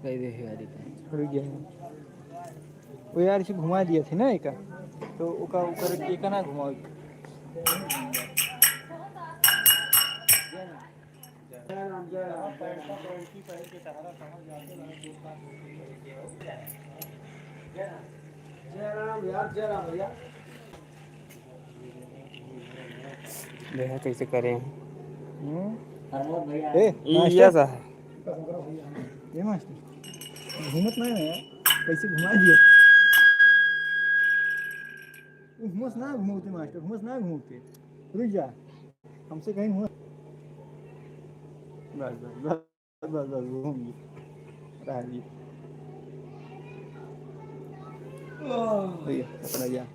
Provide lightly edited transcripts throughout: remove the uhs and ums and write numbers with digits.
कई दे यारी रुक गया है। वो यार इसे घुमा दिया थे ना एक, तो ओका ऊपर एक ना घुमाओ। जय राम यार, जय राम भैया। देखा कैसे करें। ए ये मास्टर, ऐसा है। ए मास्टर घूमत नहीं है यार, कैसे घुमा दिया। घूमस ना घूमते मास्टर, घूमस ना घूमते, रुक जा हमसे कहीं घूम। बस बस बस बस बस घूम गया रही भैया अपना जा।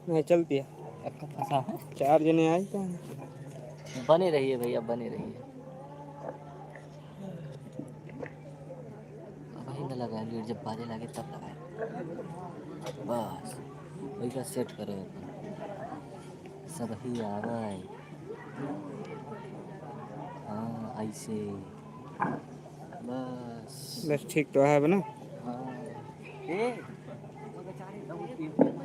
नहीं चलती है। अक्का फंसा है। 4 जने आए तो बने रहिए भैया, बने रहिए। वही ना लगाए लीड, जब बाजे लगे तब लगाए। बस वही सेट करो अपन, सब ही आवे। हाँ ऐसे बस। बस ठीक तो है बना। हाँ ए वो बेचारे दम पीते हैं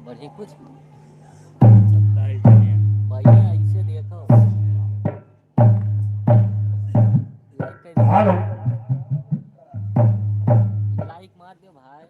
बढ़िया कुछ 27 जने हैं। भैया ऐसे देखो लाइक कर दो, लाइक मार दो भाई।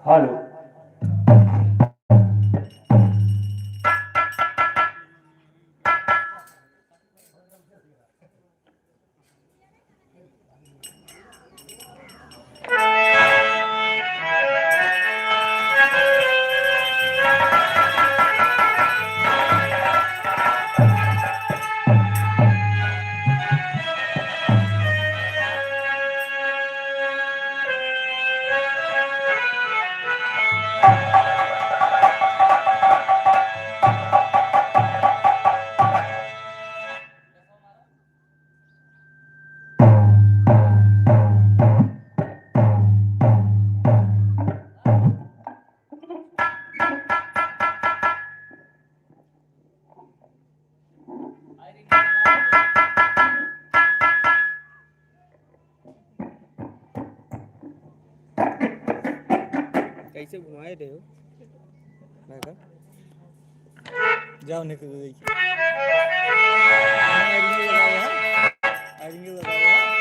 हेलो कैसे घुमाए रहे हो लगा जाओ निकल गई आयरिंग लगाया है आयरिंग लगाया है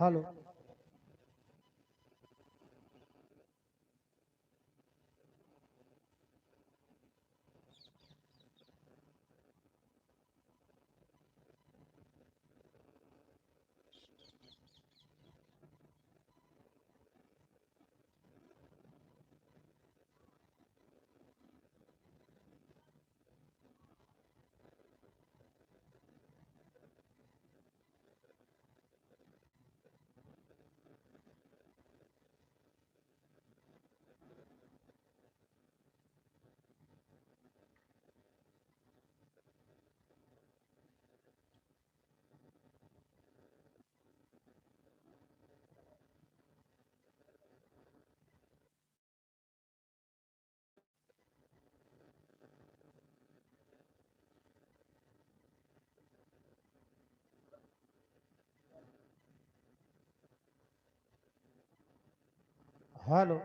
hello hello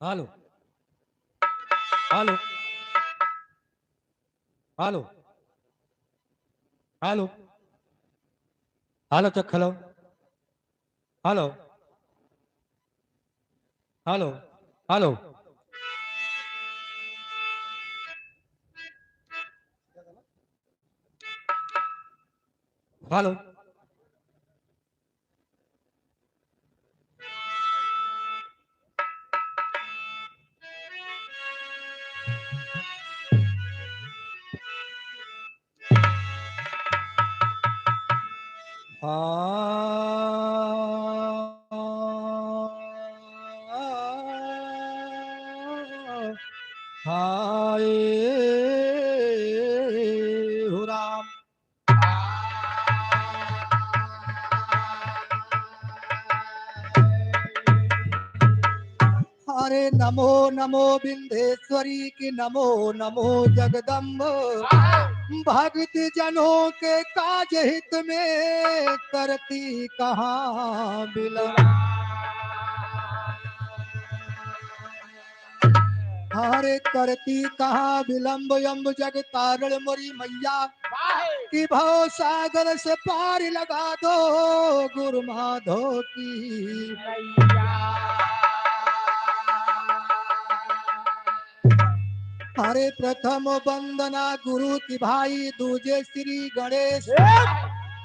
hello hello hello hello hello check hello hello hello hello hello hi हो राम हरे नमो नमो बिंदेश्वरी की नमो नमो जगदम्ब भक्त जनों के काज हित में करती कहाँ बिलम हरे करती कहाँ विलंब यम्ब जग तारण मोरी मैया कि भव सागर से पार लगा दो गुरु माधो की हरे प्रथम वंदना गुरु की भाई दूजे श्री गणेश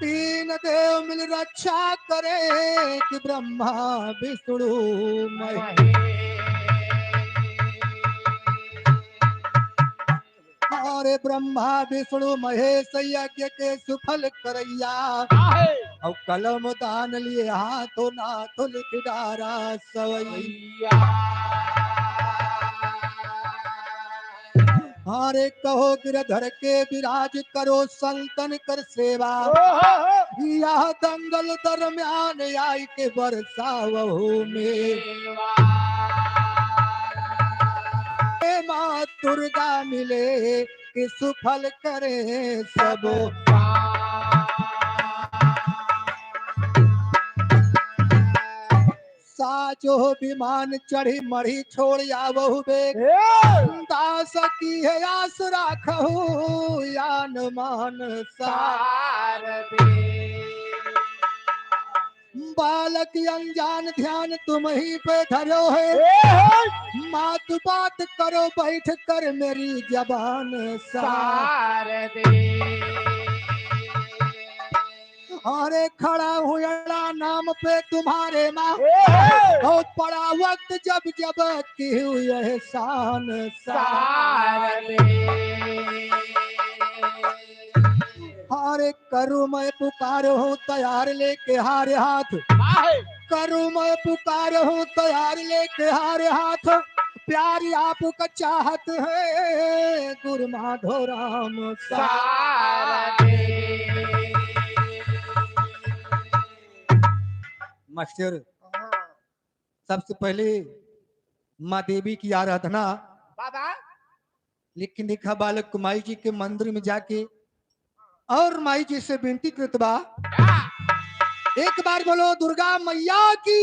तीन देव मिल रक्षा करे कि ब्रह्मा विष्णु महेश। और ब्रह्मा विष्णु महेश यज्ञ के सुफल करैया और कलम दान लिए हाथों नाथ लिख डारा सवैया। हारे कहो गिरधर के विराज करो संतन कर सेवा यह दंगल दरम्यान आई के बरसावहु में माँ दुर्गा मिले कि सुफल करे सब। साजो विमान चढ़ी मढ़ी छोड़ आवहु बेग दास की है आस राखहु यान मान सार बालक अनजान ध्यान तुम ही पे धरो है मात बात करो बैठ कर मेरी जबान सार अरे खड़ा हूँ अड़ा नाम पे तुम्हारे माँ बहुत पड़ा वक्त जब जब की हुई एहसान सार अरे करूँ मैं पुकार हूँ तैयार लेके हारे हाथ करूँ मैं पुकार हूँ तैयार लेके हारे हाथ प्यारी आपका चाहत है गुरु माधो राम सार। मास्टर सबसे पहले माँ देवी की आराधना लेकिन देखा बालक माई जी के मंदिर में जाके और माई जी से विनती कृत बा एक बार बोलो दुर्गा मैया की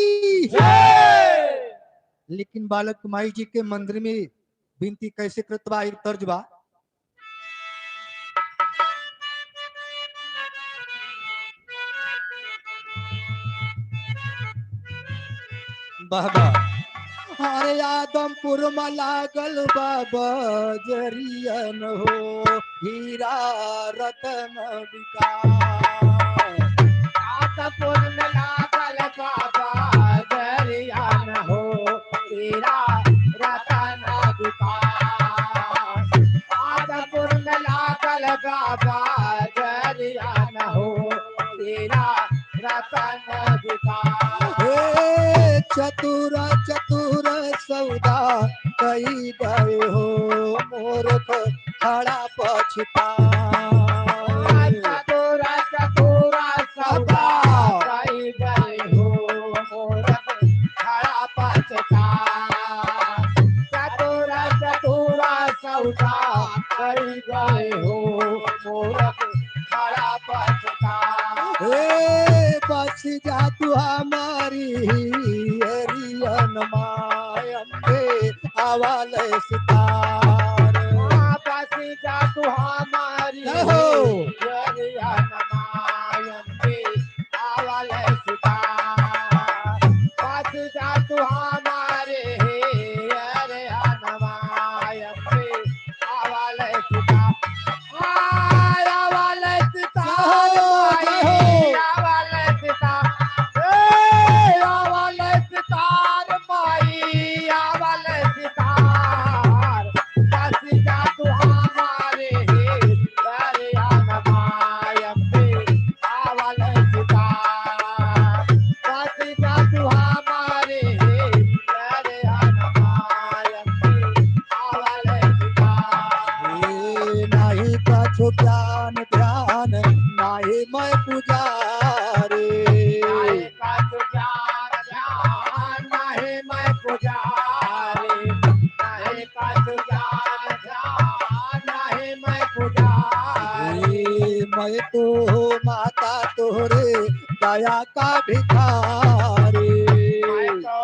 लेकिन बालक माई जी के मंदिर में विनती कैसे कृत बा एक तर्ज बा बाबा अरे आदमपुर में लागल बाबा जरियन हो हीरा रतन विकास आदमपुर में लागल बाबा जरियन हो हीरा रतन विकास आदमपुर में लागल बाबा जरियन हो हीरा रतन विकास चतुर चतुर सौदा कई गए हो मूर्ख खड़ा पछता चतुर चतुर सौदा कई गए हो मूर्ख खड़ा पछता चतुर चतुर सौदा कई गए हो मूर्ख खड़ा पछता बस जा तू हमारी हरियन मायम्बे आवाल सितार बस जा तू हमारी हरियन मायम्बे आवाल सितार बस जा तू हमारे हरियन मायम्बे आवाल सितार आवाल सितार ज्ञान ध्यान नाही मैं पुजारी ज्ञान ध्यान नाही मैं पुजारी ज्ञान ध्यान नाही मैं पुजारी मैं तो माता तोरे दया का भिखारी मैं तो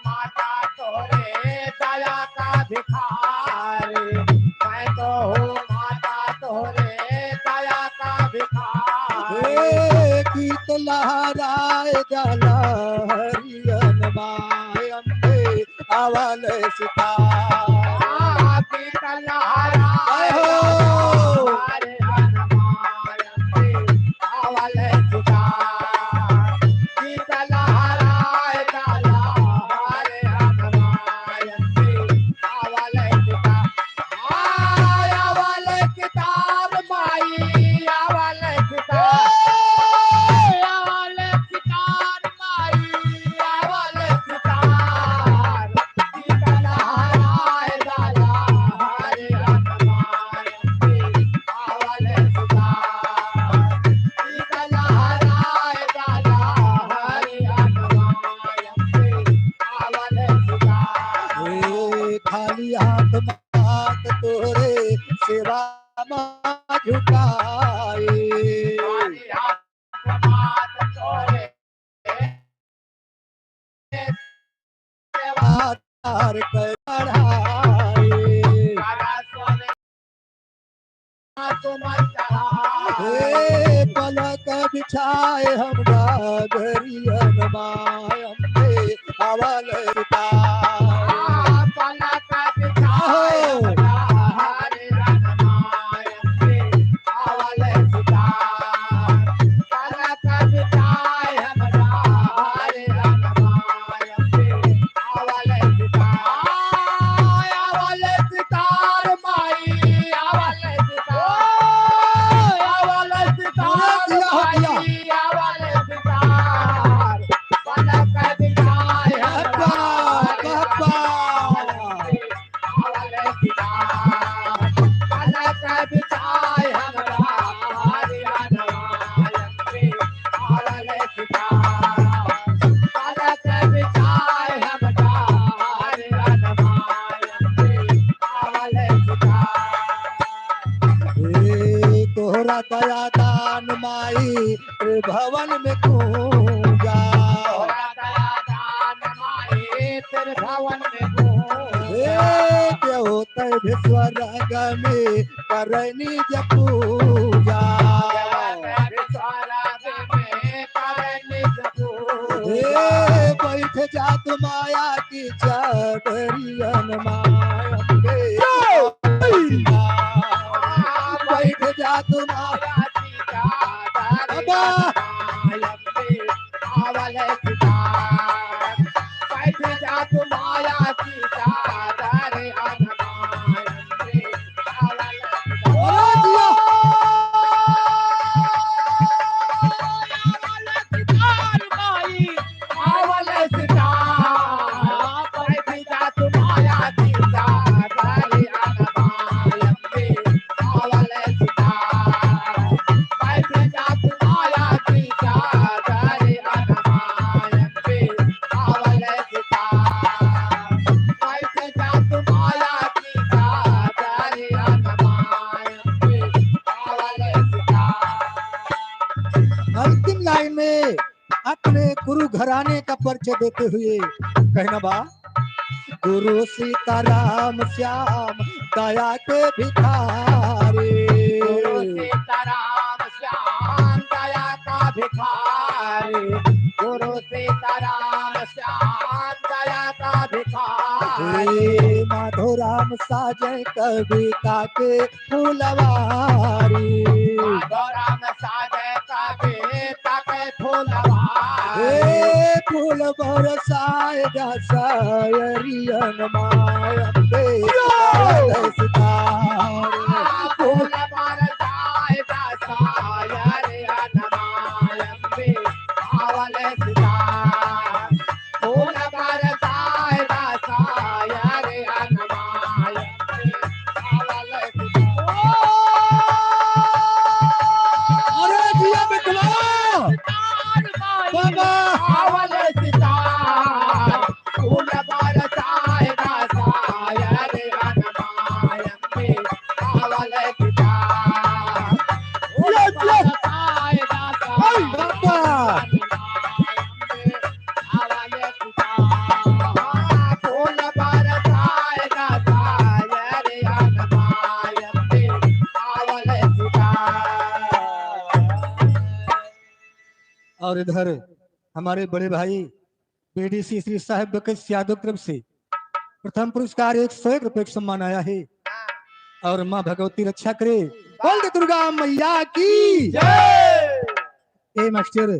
माता तोरे दया का भिखारी मैं तो गीत लहराए जला हरियन मायम्बे आवाल सितार गीत लहराए हरियन मायम्बे आवाल हार कर बढ़ाए हे पलक बिछाए हम डगरियन मायम पे अवल पलक बिछाए हम डगरियन मायम पे अवल पलक बिछाए हम डगरियन मायम पे अवल सितार माई अवल तोहरा दया दान माई भवन में गूंजा भवन में देवता विश्वर में करनी पूजा बैठ जात माया की चढ़ियन माया बैठ जात माया की बैठ जात माया की अंतिम लाइन में अपने गुरु घराने का परिचय देते हुए कहना बा गुरु सीताराम श्याम दया के भिखारी गुरु सीताराम श्याम दया का भिखारी गुरु सीताराम श्याम दया का भिखारी माधोराम साजय कविता के फूलवारी माधोराम साजय कविता के फूलवारी फूल बरसाए सायरियन मायम्बे फूल बरसाए सायरियन मायम्बे आवल सितार फूल बरसाए सायरियन मायम्बे आवल अरे जिया बिटवा बाबा आवल सितार फूल बरसाए सायरियन मायम्बे आवल सितार फूल बरसाए बाबा और इधर हमारे बड़े भाई बीडीसी श्री साहब बकस यादव तरफ से प्रथम पुरस्कार 101 रुपए का सम्मान आया है और माँ भगवती रक्षा करे बोल दुर्गा मैया की जय। ए मास्टर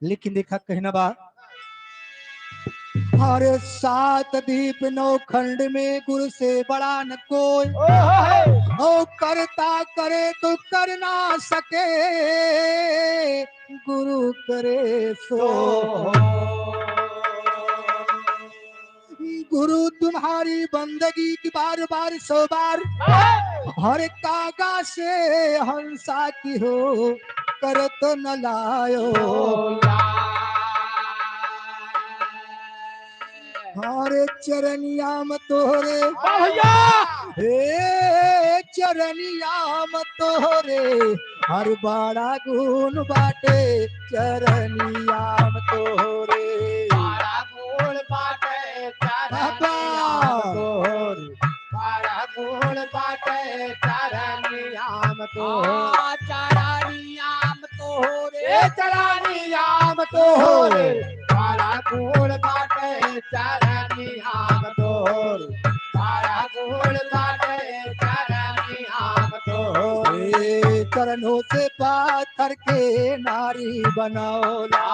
लेकिन देखा कहना बा हर 7 दीप 9 खंड में गुरु से बड़ा न कोई ओ करता करे तो कर ना सके गुरु करे सो गुरु तुम्हारी बंदगी की बार बार 100 बार हर कागा से हंसा की हो कर तो न लायो हरे चरनियाम तोहरे हे चरनियाम तोहरे हर बड़ा गुण बाटे चरनियाम तोहरे बड़ा गुण बाटे चरनियाम चरानियाम तोरे चरानियाम तोरे काला गोड़ बाटे चरानियाम तोरे काला गोड़ बाटे चरानियाम तोरे चरणों से पाथर के नारी बनौला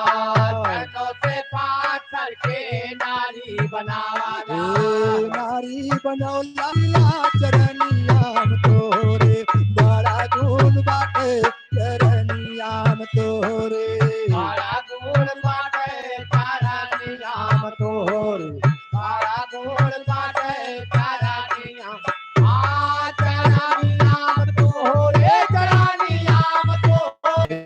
चरणों से पाथर के नारी बनावाला नारी बनौला चरनियाम तोरे बड़ा गुण बाटे चरनियाम तोरे बड़ा गुण बाटे चरनियाम तोरे बड़ा गुण बाटे चरनियाम चरनियाम तोरे चरनियाम तोरे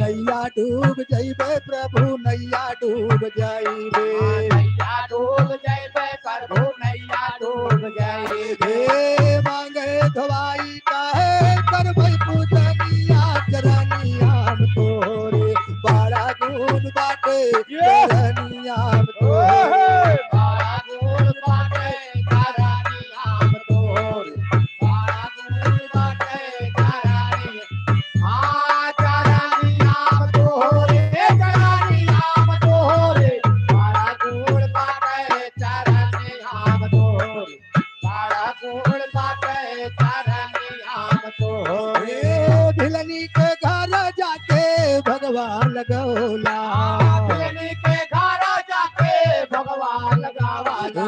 नैया डूब जइबे प्रभु नैया डूब जइबे नैया डूब जइबे प्रभु नैया डूब जइबे मांगे धवाई काहे करबै पूजनिया चरनियाम तोरे बड़ा गुण बाटे चरनियाम तोरे बड़ा गुण बाटे चरनियाम तोरे बड़ा गुण बाटे चरनियाम तोरे चरनियाम तोरे बड़ा गुण बाटे चरनियाम तोरे बड़ा गुण बाटे चरनियाम तोरे भिलनी के घर जाके भगवान लगौला भिलनी के घर जाके भगवान लगावाला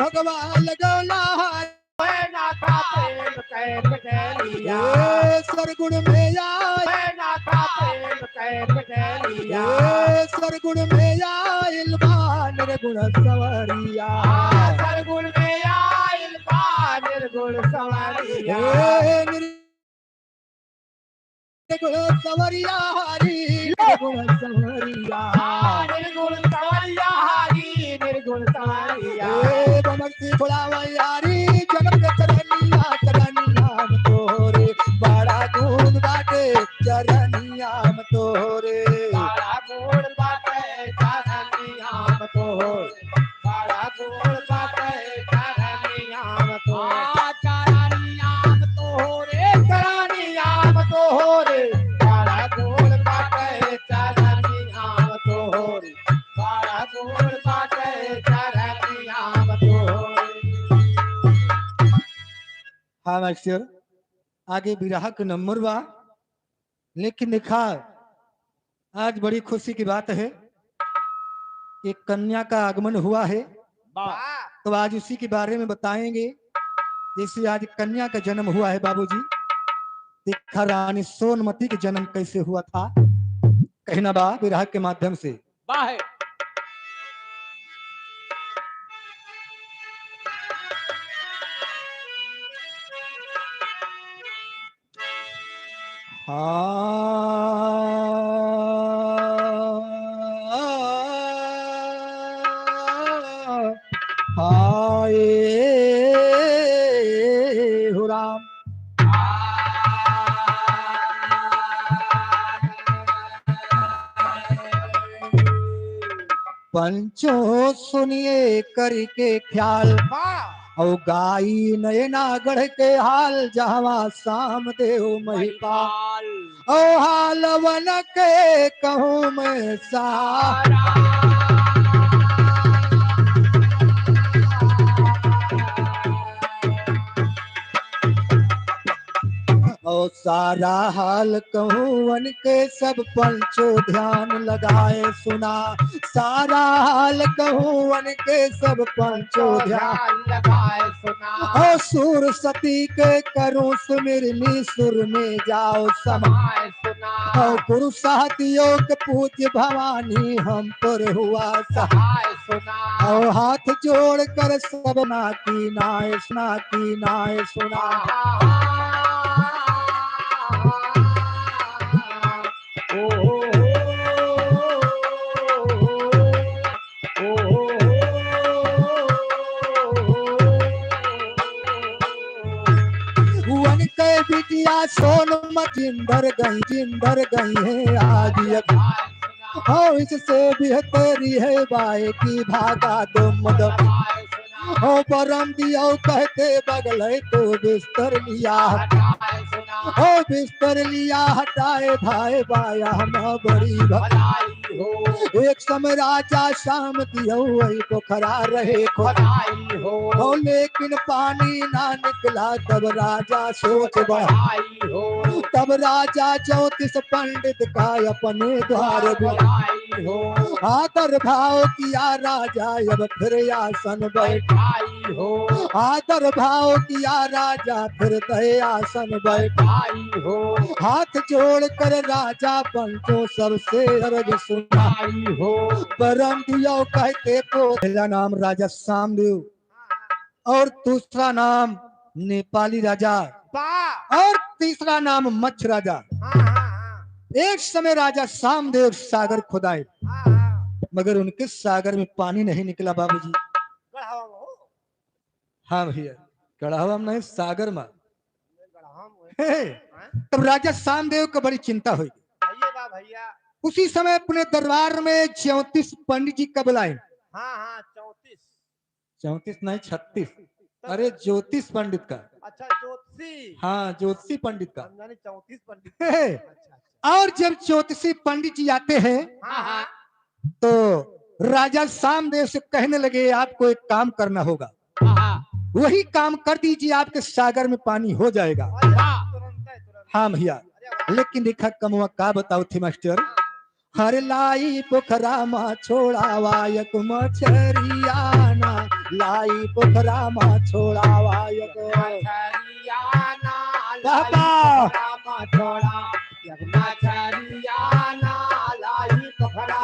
भगवान लगौला नाथा प्रेम कैद कैलिया सरगुण में आए नाथा प्रेम कैद कैलिया सरगुण में आइल बा निर्गुण सवरिया सरगुण में आइल बा निर्गुण सवरिया निर्गुण सवरिया हरि निर्गुण सवरिया निर्गुण सवरिया हरि निर्गुण सवरिया बमरती खुलावा यारी जन्म के चरनिया चरनियाम तोरे बड़ा गुण बाटे चरनियाम तोरे बड़ा गुण बाटे चरनियाम तोरे बड़ा गुण बाटे चरनियाम तोरे चरनियाम तोरे चरनियाम तोरे बड़ा गुण बाटे चरनियाम तोरे बड़ा गुण बाटे चरनियाम तोरे। हाँ मास्टर आगे बिरहा के नंबर बा लेकिन देखा आज बड़ी खुशी की बात है एक कन्या का आगमन हुआ है तो आज उसी के बारे में बताएंगे जैसे आज कन्या का जन्म हुआ है बाबूजी देखा रानी सोनमती का जन्म कैसे हुआ था कहना बा बिरहा के माध्यम से हाय हो राम पंचो सुनिए करके ख्याल और गाई नयना गढ़ के हाल जहवा शाम देव महिपाल ओ हाल वन के कहूँ मैं सारा और सारा हाल कहूँ वन के सब पंचो ध्यान लगाए सुना सारा हाल कहूँ वन के सब पंचो ध्यान लगाए सुना और सुर सती के करूँ सुमिरनी सुर में जाओ समाए सुना और पुरुषातियों के पूज्य भवानी हम पर हुआ सहाय सुना और हाथ जोड़ कर सब ना की नाय सुना बिटिया सोनमती जिंदर गई है आज हो इससे बेहतरी है बाए की भागा दुम हो परम दियो कहते बगल तो बिस्तर लिया ओ बिस्तर लिया हटाए भाई बाया में बड़ी भलाई हो एक समय राजा शाम दियो वही पोखरा रहे भलाई हो हो लेकिन पानी ना निकला तब राजा सोच बढ़ा भलाई हो तब राजा 34 पंडित का अपने द्वार भलाई हो आदर भाव किया राजा अब फिर आसन बैठ भलाई हो आदर भाव किया राजा फिर दे आसन बैठ भलाई हो हाथ जोड़ कर राजा पंचों सबसे अर्ज सुना भलाई हो परम दियो कहते को पहला नाम राजा सामदेव और दूसरा नाम नेपाली राजा और तीसरा नाम मच्छ राजा। एक समय राजा सामदेव सागर खुदाए मगर उनके सागर में पानी नहीं निकला बाबूजी। हाँ भैया कड़ावा में नहीं सागर में। तब राजा सामदेव को बड़ी चिंता हुई। उसी समय अपने दरबार में 34 पंडित जी का बुलाए। 34 नहीं 36। अरे ज्योतिष पंडित का। अच्छा ज्योतिषी। हाँ ज्योतिषी पंडित का। 34 पंडित। और जब ज्योतिषी पंडित जी आते हैं तो राजा सामदेव से कहने लगे आपको एक काम करना होगा वही काम कर दीजिए आपके सागर में पानी हो जाएगा। हाँ भैया लेकिन देखा कमुआ का बताओ थे मास्टर। हर लाई पोखरा मा छोड़ावा एक मछरियाना लाई पोखरा मा छोड़ावा एक मछरियाना बाबा छोड़ा एक मछरियाना लाई पोखरा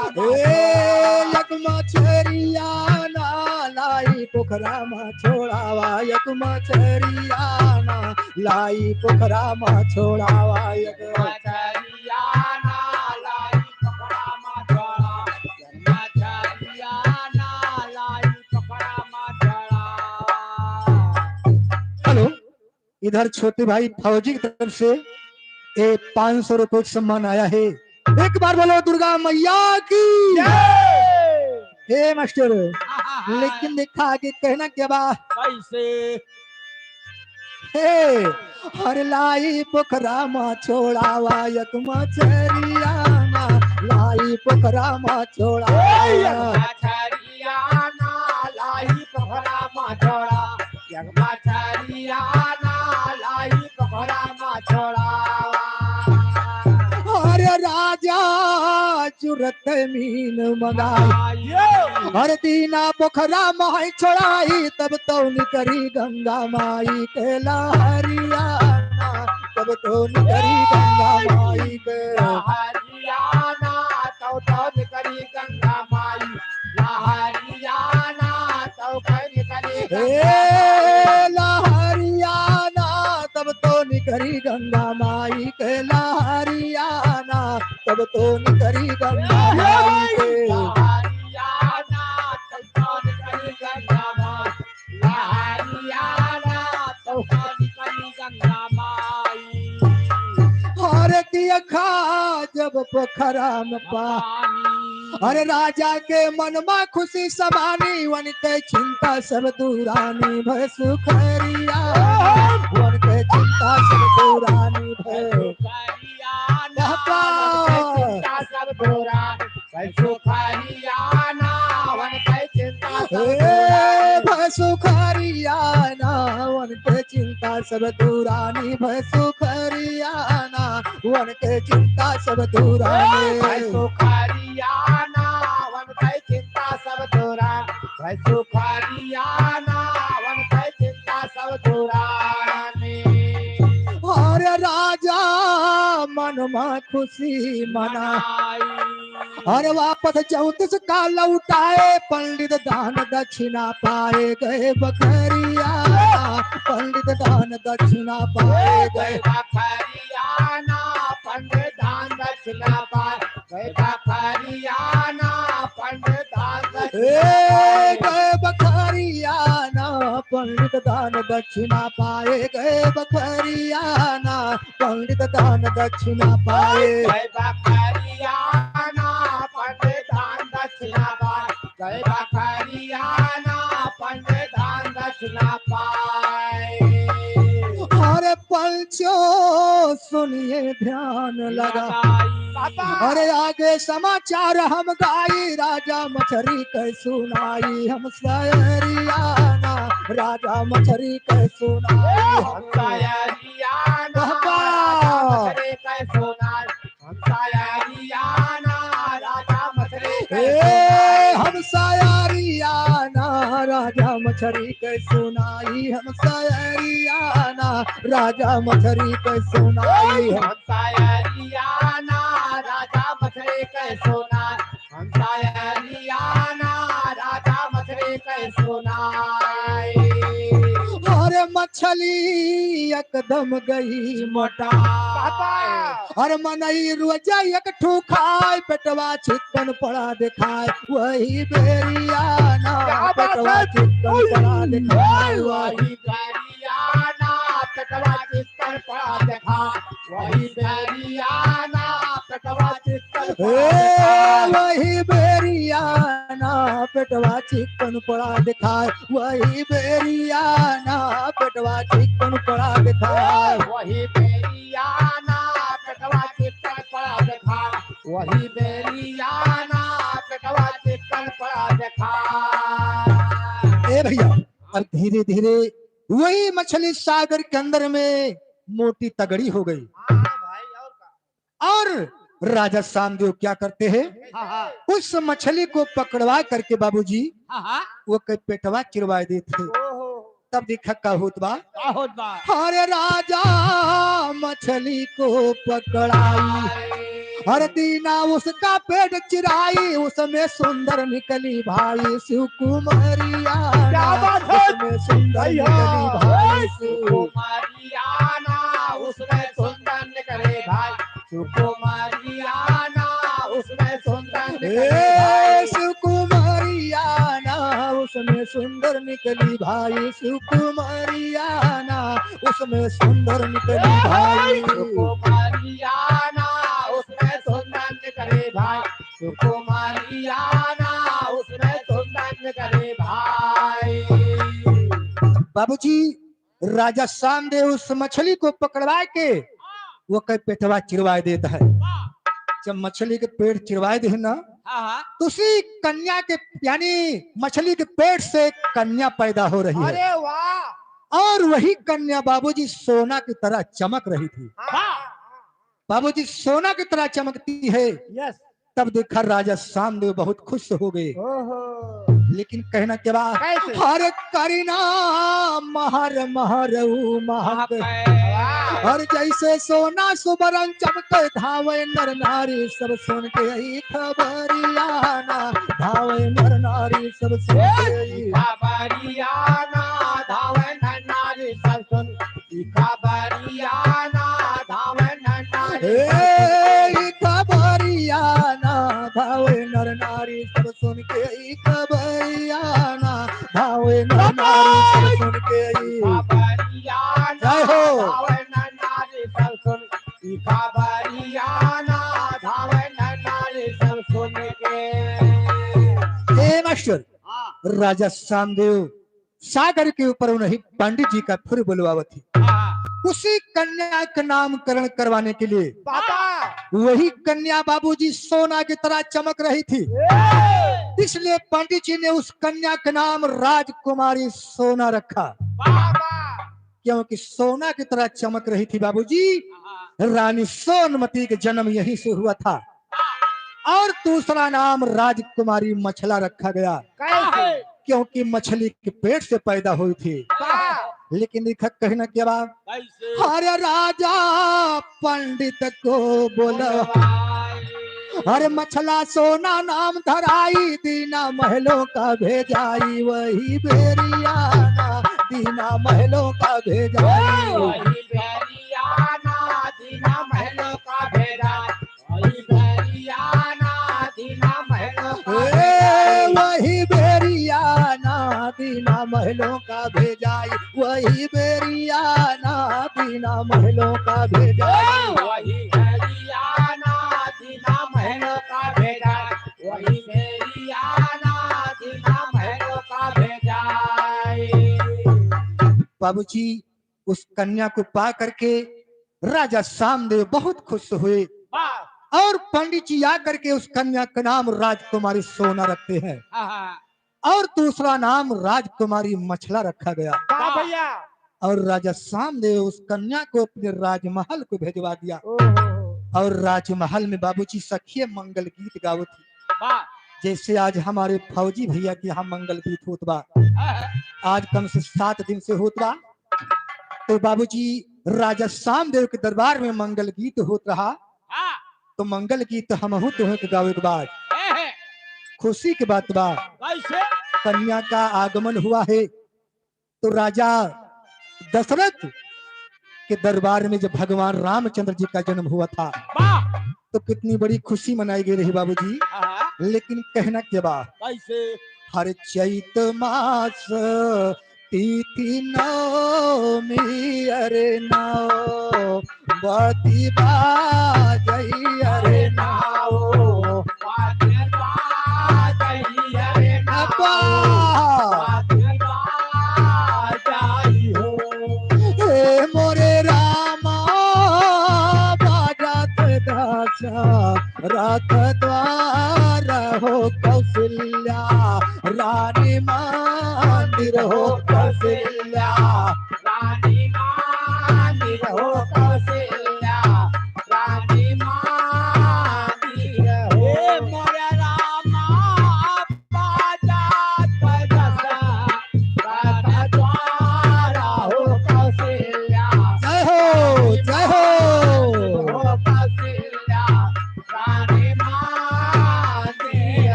एक मछरियाना लाई पोखरा मा छोड़ावा एक मछरियाना लाई पोखरा मा छोड़ावा एक मछरियाना लाई पोखरा मा छोड़ा एक मछरियाना लाई पोखरा मा छोड़ा। हेलो इधर छोटे भाई फौजी की तरफ से 500 रुपए का सम्मान आया है। एक बार बोलो दुर्गा मैया की हे मास्टर। लेकिन देखा आगे कहना क्या बा कैसे हे हर लाई पोखरा मा छोड़ावा एक मछरियाना लाई पोखरा मा छोड़ावा मछरियाना लाई पोखरा मा छोड़ा एक मछरियाना लाई पोखरा मा छोड़ा। अरे राजा जुरत मीन मंगाई हर दीना पोखरा माई छोड़ाई तब तो निकरी गंगा माई के लहरियाना तब तो निकरी गंगा माई के हरियाणा तो निकली गंगा माई हरियाणा तो निकली हे लहरियाना तब तो निकरी गंगा माई के लहरियाना तब तो निकरी गंगा माई के हरियाणा तो निकली गंगा माई हरियाणा तो निकली गंगा माई। हर दिया खा जब पोखरा में पा अरे राजा के मन में खुशी समानी वन के चिंता सब दूरानी भय सुखरिया वन के चिंता सब दूरानी भय सब दूरा हरियाणा वन के चिंता भय सुखरियाना वन के चिंता सब दूरानी भय सुखरियाना वन के चिंता सब दूरानी हरियाणा वन के चिंता सब दूरा हरियाणा वन के चिंता सब दूरानी। और राजा मन में खुशी मनाई और वापस 34 का लौटाए पंडित दान दक्षिणा पाए गए बकरिया पंडित दान दक्षिणा पाए गए हरियाणा पंडित दान दक्षिणा पाए गए हरियाणा पंडित दान गए बकरियाना पंडित दान दक्षिणा पाए गए बकरियाना पंडित दान दक्षिणा पाए हरियाणा पंडित दान दक्षिणा पाए गए हरियाणा पंडित दान दक्षिणा पाए। हर पंचो सुनिए ध्यान लगा। बाबा अरे आगे समाचार हम गाई, राजा मछरी कै सुनाई, हम सयरियाना राजा मछरी कै सुनाई। हमसायरियाना बाबा राजा मछली कै सोनार हमसायरियाना राजा मछली कै ए सोनार हम सयरियाना राजा मछरी कै सुनाई, हम सयरियाना राजा मछरी कै सुनाई। हमसायरियाना राजा मछली कै सोनार हमसायरियाना राजा मछली कै सोनार अरे मछली एकदम गई मोटा, अरे मनई रोजा एक ठू खाए, पेटवा चिकन पड़ा दिखाए, वही बेरियाना पेटवा चिकन पड़ा दिखाए। वही बेरियाना पेटवा चिकन पड़ा देखा वही बेरियाना पेटवा चिकन पड़ा देखा वही बेरियाना पेटवा चिकन पड़ा दिखाए, वही बेरियाना पेटवा चिकन पड़ा दिखाए। वही बेरियाना पेटवा चिकन पड़ा देखा वही बेरियाना पेटवा चिकन पड़ा देखा ए भैया अब धीरे धीरे वही मछली सागर के अंदर में मोटी तगड़ी हो गई। भाई और का और राजा सामदेव क्या करते हैं, उस मछली को पकड़वा करके बाबूजी वो के पेटवा चिरवा देते। तब देखा का होत बा, अरे राजा मछली को पकड़ाई, हर दीना उसका पेट चिराई, उसमें सुंदर निकली भाई शिवकुमारियाना, उसमें सुंदर निकली भाई सुकुमारियाना उसमें सुंदर निकले भाई सुकुमारियाना उसमें सुंदर निकले भाई शिवकुमारियाना उसमें सुंदर निकली भाई, शिवकुमारियाना उसमें सुंदर निकली भाई। सुकुमारियाना उसमें सुंदर निकले भाई सुकुमारियाना उसमें सुंदर निकले भाई बाबूजी राजा सामदेव उस मछली को पकड़वा के वो कई पेटवा चिरवा देता है। जब मछली के पेट चिरवाए दे ना तो उसी कन्या के यानी मछली के पेट से कन्या पैदा हो रही है। अरे वाह और वही कन्या बाबूजी सोना की तरह चमक रही थी। बाबूजी सोना की तरह चमकती है। यस तब देखा राजा सामदेव बहुत खुश हो गए। लेकिन कहना के बाद कैसे? हर करीना महर महर महक, और जैसे सोना सुबरन चमके, धावे नर नारी सब सुन के आई खबरियाना, धावे नर नारी सब सुन के आई खबरियाना धावे नारी सब सुन खबरियाना धावे नारी ए खबरियाना, धावे नर नारी सब सुन के आई खबरियाना, धावे नर नारी सब सुन के आई। खबरियाना जय हो। धावे नारी सब सुन खबरियाना धावे नारी सब सुन के ए मास्टर राजा सामदेव सागर के ऊपर उन्हें पंडित जी का फिर बुलवावत थी। उसी कन्या का नामकरण करवाने के लिए बाबा वही कन्या बाबूजी सोना की तरह चमक रही थी। इसलिए पंडित जी ने उस कन्या का नाम राजकुमारी सोना रखा, बाबा क्योंकि सोना की तरह चमक रही थी। बाबूजी रानी सोनमती का जन्म यहीं से हुआ था। और दूसरा नाम राजकुमारी मछला रखा गया, कैसे क्योंकि मछली के पेट से पैदा हुई थी। लेकिन लिखा कहना के बाद अरे राजा पंडित को बोला, अरे मछला सोना नाम धराई, दीना महलों का भेजाई, वही बेरियाना दीना महलों का भेजाई। वही बेरियाना दीना महलों का भेजा वही बेरियाना दीना महलों का वही बेरियाना दीना महलों का भेजाई, वही बेरियाना दीना महलों का भेजाई। वही बेरियाना दीना महलों का भेजा वही बेरियाना दीना महलों का भेजा बाबूजी उस कन्या को पा करके राजा सामदेव बहुत खुश हुए वाह और पंडित जी आकर के उस कन्या का नाम राजकुमारी सोना रखते हैं हाँ और दूसरा नाम राजकुमारी मछला रखा गया। वाह भैया और राजा सामदेव उस कन्या को अपने राजमहल को भेजवा दिया ओहो और राजमहल में बाबूजी सखिए मंगल गीत गावत थी। वाह जैसे आज हमारे फौजी भैया के यहाँ मंगल गीत होत बा, आज कम से 7 दिन से होत बा। तो बाबूजी राजा सामदेव के दरबार में मंगल गीत होत रहा, हाँ तो मंगल गीत हमहू तुम्हें के गावे के बाद खुशी की बात बा, कैसे कन्या का आगमन हुआ है। तो राजा दशरथ के दरबार में जब भगवान रामचंद्र जी का जन्म हुआ था वाह तो कितनी बड़ी खुशी मनाई गई रही बाबूजी। हाँ लेकिन कहना क्या बा, कैसे हर चैत मास तिथि नवमी अरे नौ बती बाजई अरे नाओ अब्बा हे मोरे रामा बाजत दासा रथ द्वार हो कौशल्या रानी मंदिर हो कौशल्या जय हो जय हो।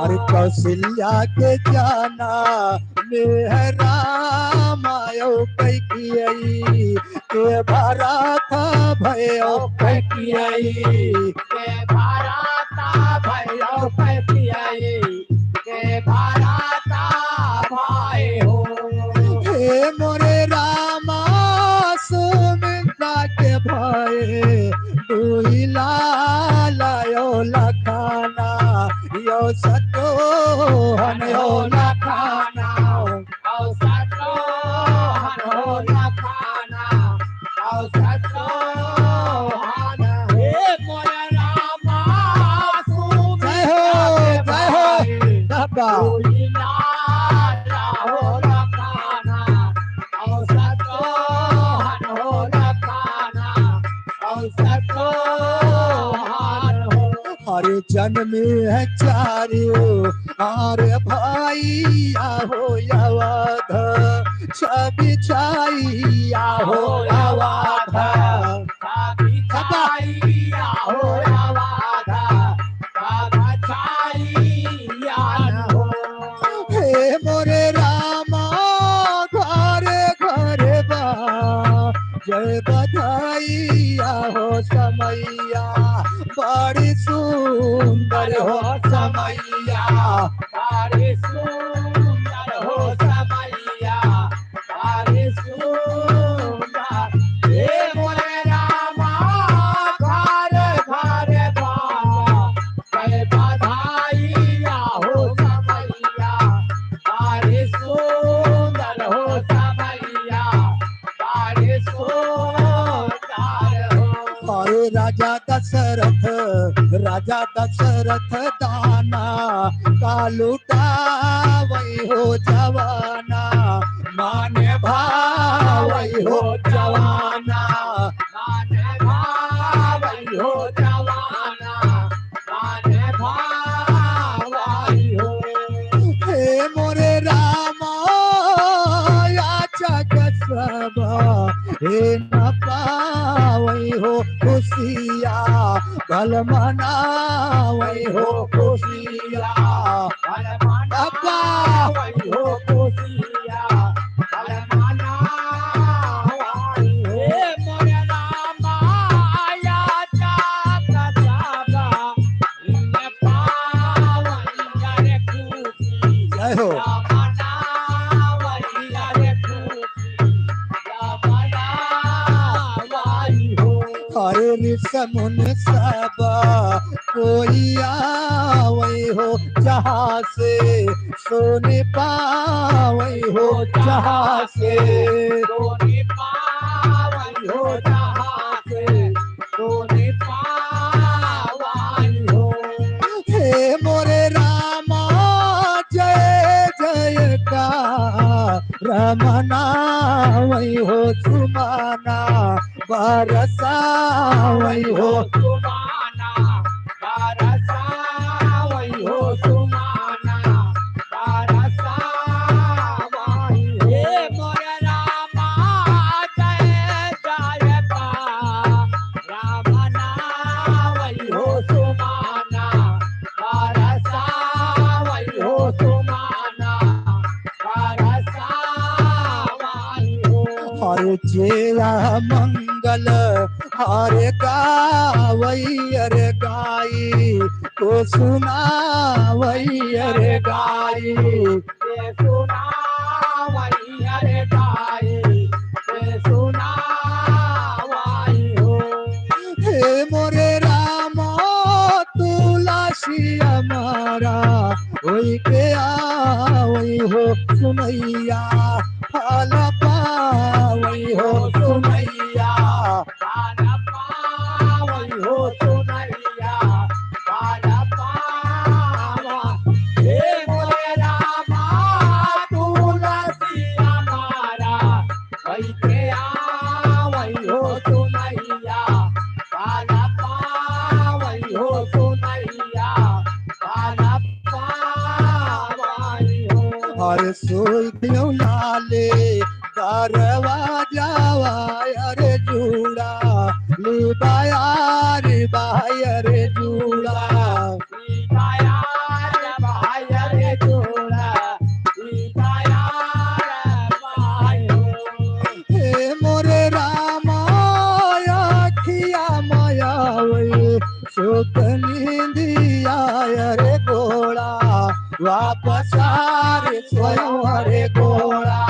अरे कौशल्या के जाना मेहरा मायो कैकियई के भरत भयो कैकियई हे मोरे रामा सुमित्रा के भय दुई लायो लखाना यो सतो हन यो लखाना जय हो जय हो बाबा। हरे जन्मे है चारियो अरे भाई आहो अवध छवि छाई आहो अवध हे मोरे रामा घरे घरे बा जय बधाई आहो समैया बड़ी सुंदर हो समैया अरे राजा दशरथ दाना कालूटा वही हो जवाना माने भावई हो जवाना हे मोरे रामा याचक सब हे न पावई हो खुशिया भल मनावई हो खुशिया अब्बा जय हो। हरे ऋषमुन सब कोई आवई हो जहाँ से सोने पावई हो जहाँ से रमना वही हो सुमाना बरसा वही हो सुमाना बरसा वही हो सुमाना बरसा वही हे मोर रामा जय जयता रामना वही हो सुमाना बरसा वही हो सुमाना बरसा वही हो हरे चेरा मंगल हरे गावई अरे गाई तो सुना वही अरे गाई ये सुना वही अरे गाई ये सुना वही हो हे मोरे राम तुलसी हमारा वही के वही हो सुनैया फल पावई हो सुनैया पाना पावई हो सुनैया पाना पावा हे मोरे रामा तुलसी हमारा वही के आवई हो सुनैया पाना पावई हो सुनैया पाना पावई हो अरे सोई क्यों लाले दरवाजा अरे जूड़ा लिबाया रे बाय अरे जूड़ा हे मोरे रामा अखिया माया वही सुख नींदिया अरे गोड़ा वापस रे स्वयं अरे गोड़ा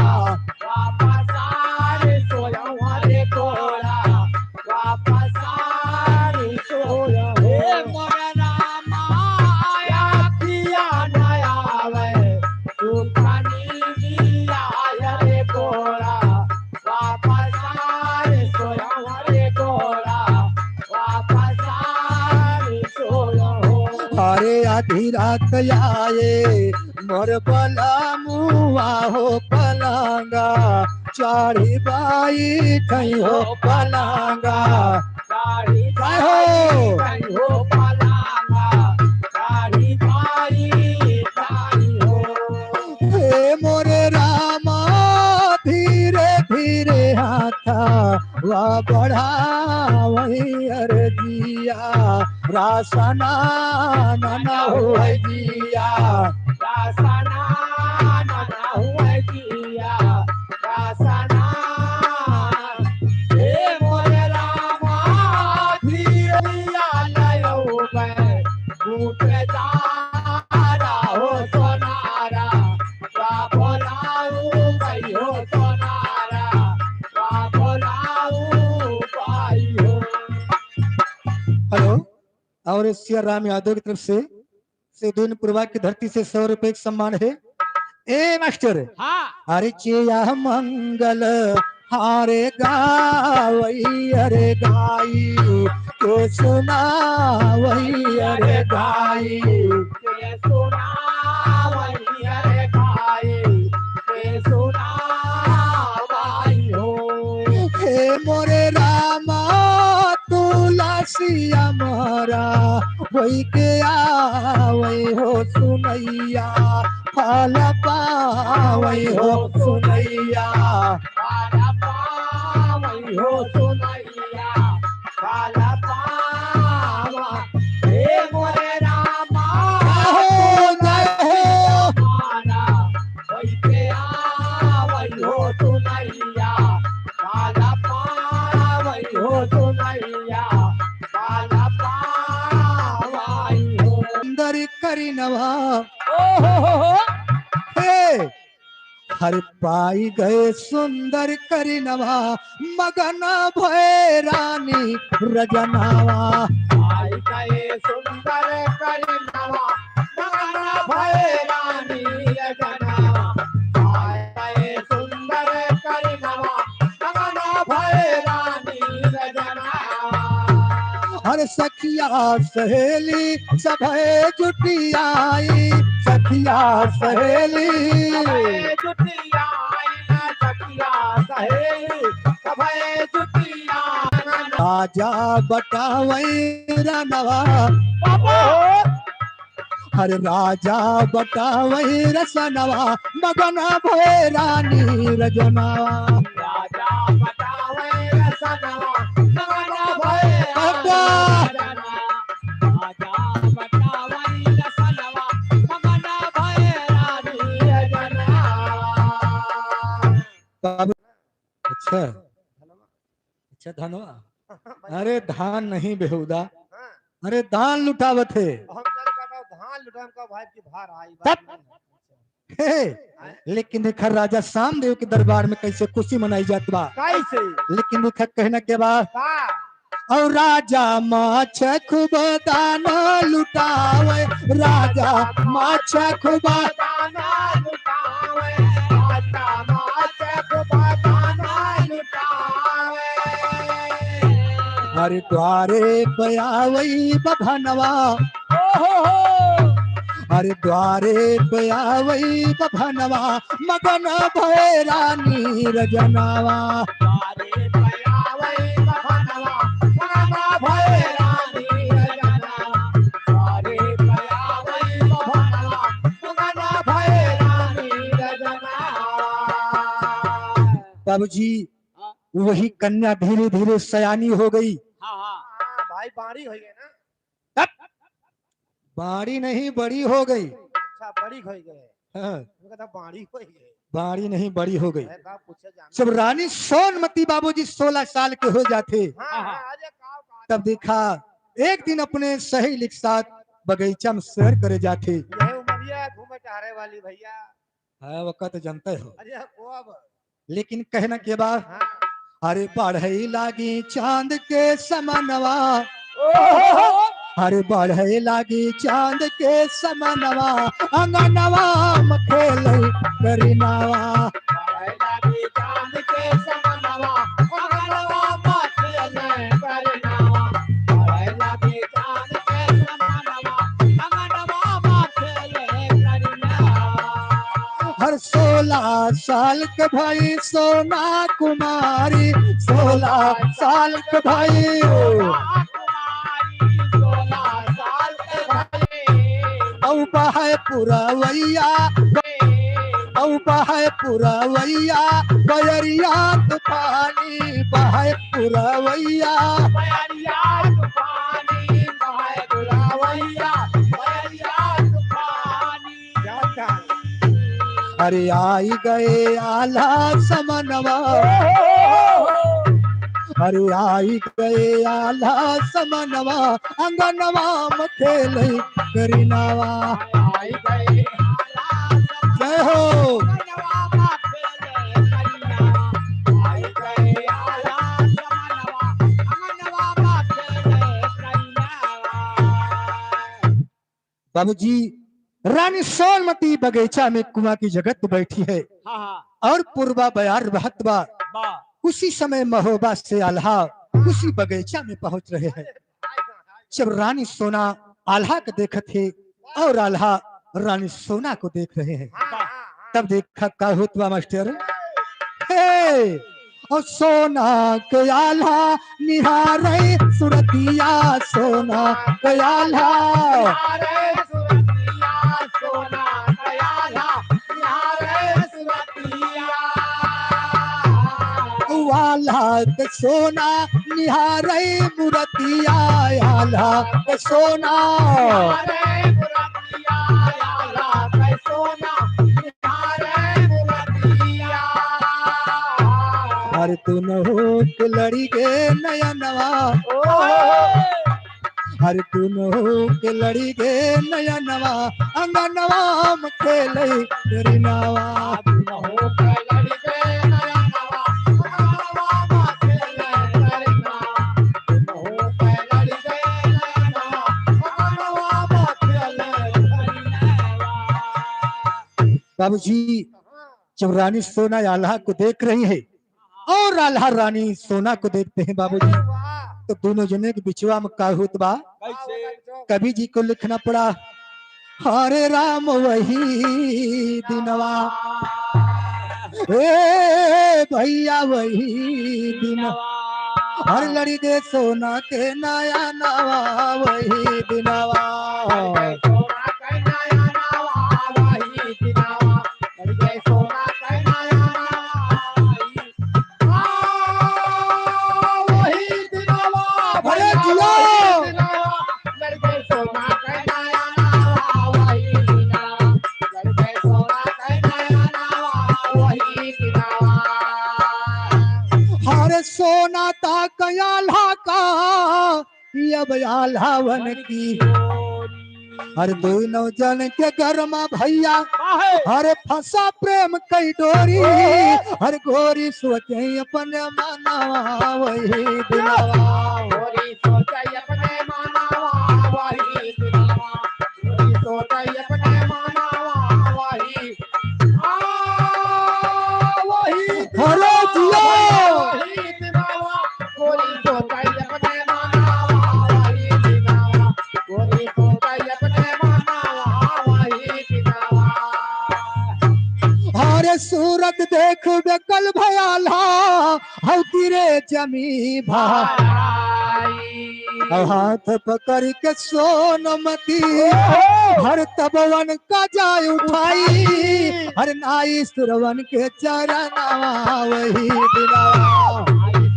अरे आधी रात आए मोर बला मुआ हो पलांगा चारी बाई ठई हो पलांगा हे मोरे रामा धीरे धीरे हाथा वा बढ़ा वही अरे जिया रासना नना हो जिया हेलो और सिया राम यादव की तरफ से दोनों पूर्वा की धरती से 100 रुपए का सम्मान है। ए मास्टर अरे चेया मंगल हारे गावई अरे गाई तो सुना वही अरे गाई हे मोरे रामा तुलसी हमारा वही के आवई हो सुनैया फल पावई हो सुनैया सुंदर करी नवा हे हर पाई गए सुंदर करी नवा मगन भय रानी रजनावा सुंदर करनवा मगन भय रानी रजनावा सुंदर करनवा मगन भय रानी रजनावा हर सखिया सहेली सब जुटियाई सखिया सहेली जुटिया राजा बटावई रनवा हर राजा बटावई रसनवा मगन भय रानी रजनवा राजा बतावे रसनवा मगन भय बाबा राजा बतावे रसनवा मगन भय रानी रजना। बाबू अच्छा अच्छा धनवा अरे धान नहीं बेहुदा अरे दान लुटावत है हम चल का धान लुटाम का भाई की भार आई तब। बात नहीं है। हे लेकिन देखा राजा सामदेव के दरबार में कैसे खुशी मनाई जात बा कैसे लेकिन देखा कहना के बाद का और राजा माछ खूब दान लुटावे राजा माछ खूब दाना लुटावे राजा माचे को दाना लुटावे हर द्वारे पयावई बभनवा हर द्वारे पयावई बभनवा मगन भय रानी रजनवा तारे पयावे बहनवा मगन भय रानी रजना। तारे पयावे बहनवा मगन भय रानी रजना। बाबूजी वही कन्या धीरे धीरे सयानी हो गई हाँ भाई बाड़ी हो गई ना। बाड़ी नहीं बड़ी हो गई अच्छा बड़ी हो गए हाँ, कहता बाड़ी हो गई बाड़ी नहीं बड़ी हो गई है का पूछे जाना। जब रानी सोनमती बाबूजी 16 साल के हो जाते हाँ अरे का तब देखा एक दिन अपने सहेली के साथ बगीचा में सैर करे जाते यही उमरिया घूमे टहरे वाली भैया। हाँ वक्त जानते हो अरे को अब लेकिन कहना के बाद हाँ अरे बढ़ई लागी चांद के समनवा अरे बढ़ई लागी चांद के समनवा अंगनवा मखेल करीनावा बाड़े लागी चांद के समनवा अंगनवा माथे करनावा। बाड़े लागी चांद के समनवा अंगनवा माथे करनावा। हर 16 साल के भाई सोना कुमारी 16 साल के भाई औबा है पुरवैया औबा है पुरवैया बयरिया तूफानी बहाय पुरवैया अरे आई गए आला समनवा अरे आई गए आला समनवा अंगनवा मखेल करीनावा जय हो बाबूजी रानी सोनमती बगीचा में कुआं की जगत बैठी है और पूर्वा बयार बहत बा उसी समय महोबा से आल्हा उसी बगीचा में पहुंच रहे हैं जब रानी सोना आल्हा को देखे थे और आल्हा रानी सोना को देख रहे हैं तब देखा का हुआ मास्टर हे और सोना के आल्हा निहारे सुरतिया सोना के आल्हा आल्हा के सोना निहारे मुरतिया आल्हा के सोना हर तुन हो के लड़ी के नयनवा हर तुन हो के लड़ी के नयनवा अंगनवा मखेल करीनावा बाबूजी जब रानी सोना आल्हा को देख रही है और आल्हा रानी सोना को देखते हैं बाबूजी तो दोनों जने के बिचवा में का होत बा कवि जी को लिखना पड़ा हरे राम वही दिनवा ए भैया वही दिनवा हर लड़ी दे सोना के नया नवा वही दिनवा सोना कहना या नावा वही दिनावा लड़के सोना कहना या नावा वही दिनावा अरे जियो लड़के सोना कहना या नावा वही दिनावा लड़के सोना कहना या नावा वही दिनावा हर सोना ता कयाल्हा का अब आल्हावन की हर दोनों जन के घर में भैया हर फंसा प्रेम कई डोरी हर गोरी सोचे अपने मनवा वही दिनवा गोरी सोचाई अपने मानावा वही दिनावा गोरी सोचाई अपने मानावा वही वही हरे जियो वही दिनावा गोरी सोचाई अपने मानावा वही दिनावा गोरी सोचाई अपने मानावा वही दिनावा हरे सूरत देख बेकल भयाला हौ तिरे जमी भा और हाथ पकड़ के सोनमती हर तबवन का जाय उठाई हर नाई श्रवण के चरणवा वही दिनवा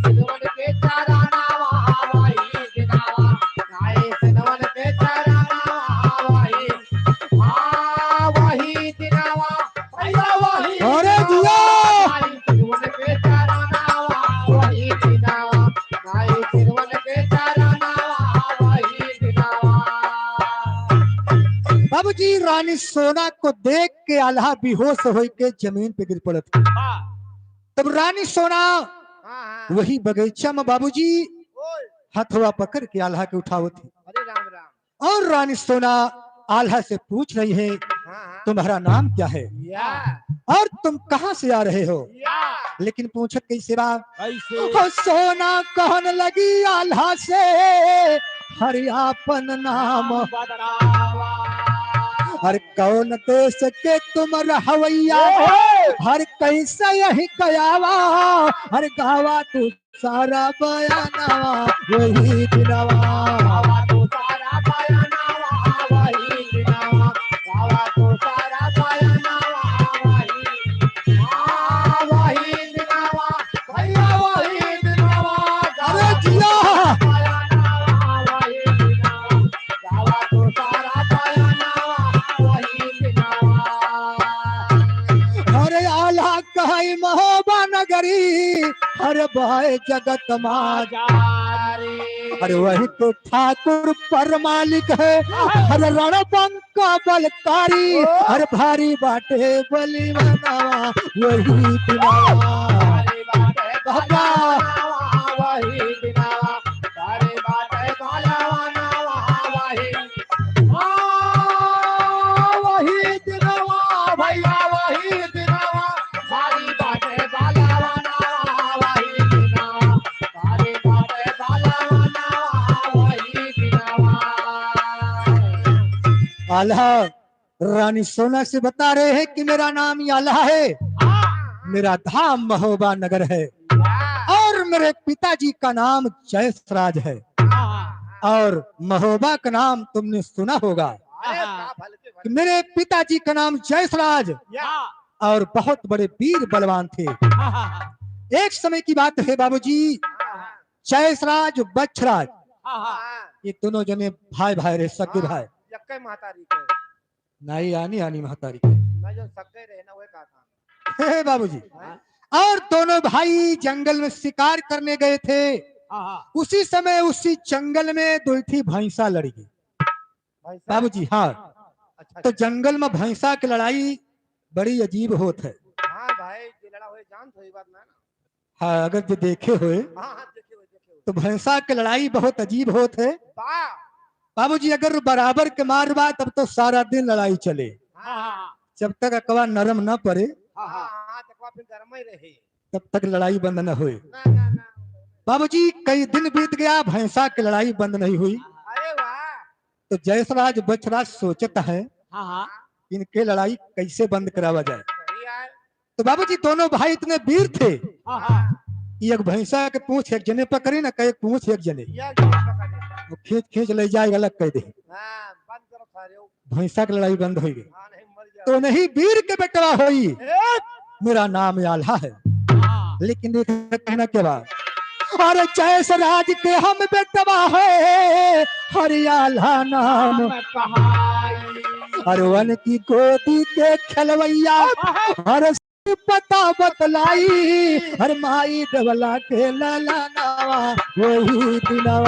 सिलवन के चारा नावा वही दिनावा नाए सिलवन के चारा नावा वही वही दिनावा भैया वही अरे जियो नाए सिलवन के चारा नावा वही दिनावा नाए सिलवन के चारा नावा वही दिनावा बाबूजी रानी सोना को देख के आल्हा बेहोश हो के जमीन पे गिर पड़त तब रानी सोना वही बगीचा में बाबूजी हथवा पकड़ के आल्हा के उठावत थी अरे राम राम और रानी सोना आल्हा से पूछ रही है तुम्हारा नाम क्या है या और तुम कहाँ से आ रहे हो या लेकिन पूछत कैसे बा कैसे हो सोना कहन लगी आल्हा से हरियापन नाम बदरावा हर कौन देश के तुम रहवैया हर कैसा यही कयावा हर गावा तू सारा बयानवा वही दिनवा गावा तो सारा बयानावा वही दिनावा गावा तो सारा बयानावा वही दिनावा भैया वही दिनावा अरे जिया बयानावा वही दिनावा गावा तो सारा बयानावा वही दिनावा हरे आल्हा कहे महोबा नगरी हर भाई जगत माज अरे वही तो ठाकुर पर मालिक है हर रणबंक बलकारी हर भारी बाटे बलि बनावा वही दिनावा बाबा वही दिनावा सारे बाटे बालावानावा वही दिनावा भैया वही दिनावा सारी बाटे बालावानावा वही दिनावा सारे बाटे बालावानावा वही दिनावा आल्हा रानी सोना से बता रहे हैं कि मेरा नाम ये आल्हा है मेरा धाम महोबा नगर है और मेरे पिताजी का नाम जयसराज है और महोबा का नाम तुमने सुना होगा कि मेरे पिताजी का नाम जयसराज और बहुत बड़े वीर बलवान थे एक समय की बात है बाबूजी जयसराज बछराज ये दोनों जने भाई भाई रहे सगे भाई यक्के महतारी के नहीं आनी आनी महतारी के ना जो सगे रहे ना वही कहा हे बाबूजी और दोनों भाई जंगल में शिकार करने गए थे उसी समय उसी जंगल में दो थी भैंसा लड़ी गई भाई साहब बाबूजी हाँ अच्छा तो जंगल में भैंसा की लड़ाई बड़ी अजीब होत है हाँ भाई ये लड़ा हुए जान तो ये बात ना हाँ अगर जो देखे हुए हाँ हाँ देखे हुए तो भैंसा की लड़ाई बहुत अजीब होत है वाह बाबूजी अगर बराबर के मार बा तब तो सारा दिन लड़ाई चले हाँ हाँ जब तक अकवा नरम न पड़े हाँ हाँ तक फिर गर्म ही रहे तब तक लड़ाई बंद न हुए ना ना ना बाबूजी कई दिन बीत गया भैंसा की लड़ाई बंद नहीं हुई अरे वाह तो जयसराज बछराज सोचता है हाँ हाँ इनके लड़ाई कैसे बंद करावा जाए सही यार तो बाबूजी दोनों भाई इतने वीर थे हाँ हाँ एक भैंसा के पूछ एक जने पकड़ी ना कहे पूछ एक जने ये क्या पकड़े वो खींच खींच ले जाएगा अलग कह दे हां बंद करो सारे हो भैंसा की लड़ाई बंद हो गई हां नहीं मर जाओ तो नहीं वीर के बेटवा होई मेरा नाम आल्हा है लेकिन देख कहना के बाद अरे जैस राज के हम बेटवा है हरियाला नाम अरवन की गोदी के खेलवैया हर पता बतलाई हर माई डबला के लाला नावा वही दिनवा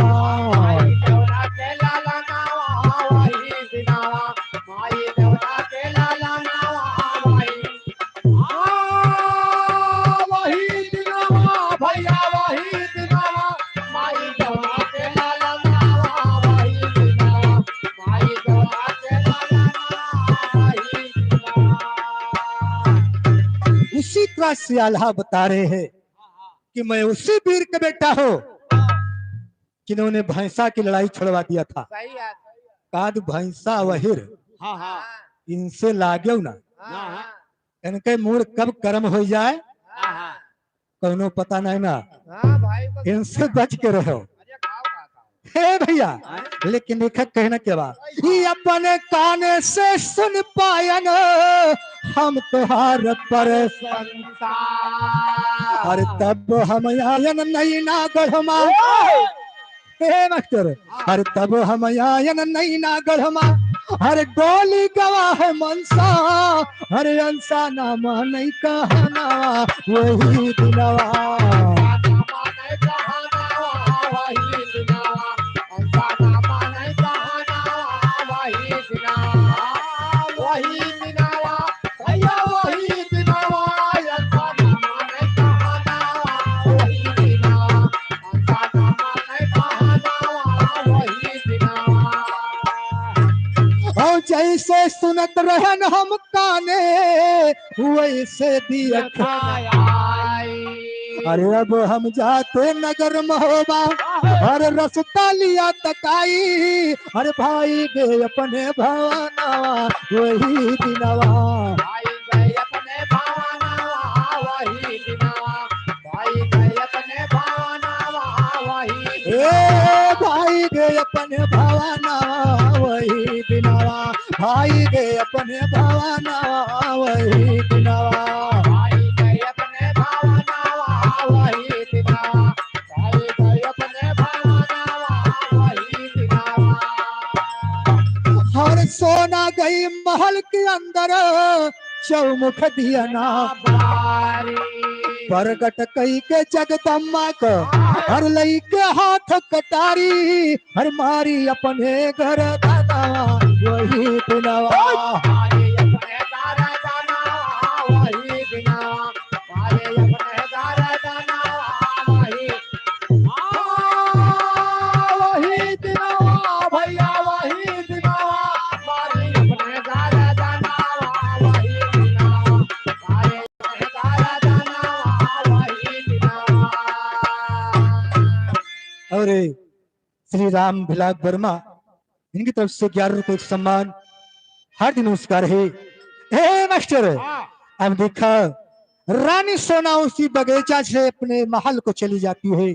देवरा के लाला नावा वही दिनावा माई देवरा के लाला नावा वही दिनावा भैया वही दिनावा माई देवरा के लाला नावा वही दिनावा माई देवरा के लाला नावा वही दिनावा उसी तरह से आल्हा बता रहे हैं कि मैं उसी वीर का बेटा हूँ जिन्होंने भैंसा की लड़ाई छुड़वा दिया था सही है काद भैंसा वहिर हां हां इनसे लागे ना हां इनके मूड कब कर्म हो जाए हां कौनो पता नहीं ना हां भाई को इनसे बच के रहो अरे खाओ खाता हे भैया लेकिन देख कहने के बाद ये अपने काने से सुन पायन हम तुहार पर संसार और तब हम आयन नहीं ना गढ़मा हे मास्टर अरे तब हम आयन नहीं ना गढ़मा अरे गोली गवाह मनसा अरे अंसा नामा नहीं कहना वही दिनवा और जैसे सुनत रहन हम काने वैसे दिया अरे अब हम जाते नगर महोबा अरे रसता लिया तकाई अरे भाई गे अपने भवनवा वही दिनवा ए भाई गे अपने भवनवा वही दिनवा भाई गे अपने भवनवा वही दिनवा हर सोना गई महल के अंदर चौमुख दिया ना प्रगट कई के जगदम्मा को हर लई के हाथ कटारी हर मारी अपने घर दादा वही दिनवा और श्री राम भिलाग वर्मा इनकी तरफ से 11 रुपए का सम्मान हार्दिक नमस्कार है। हे मास्टर अब देखा रानी सोना उसी बगीचा से अपने महल को चली जाती है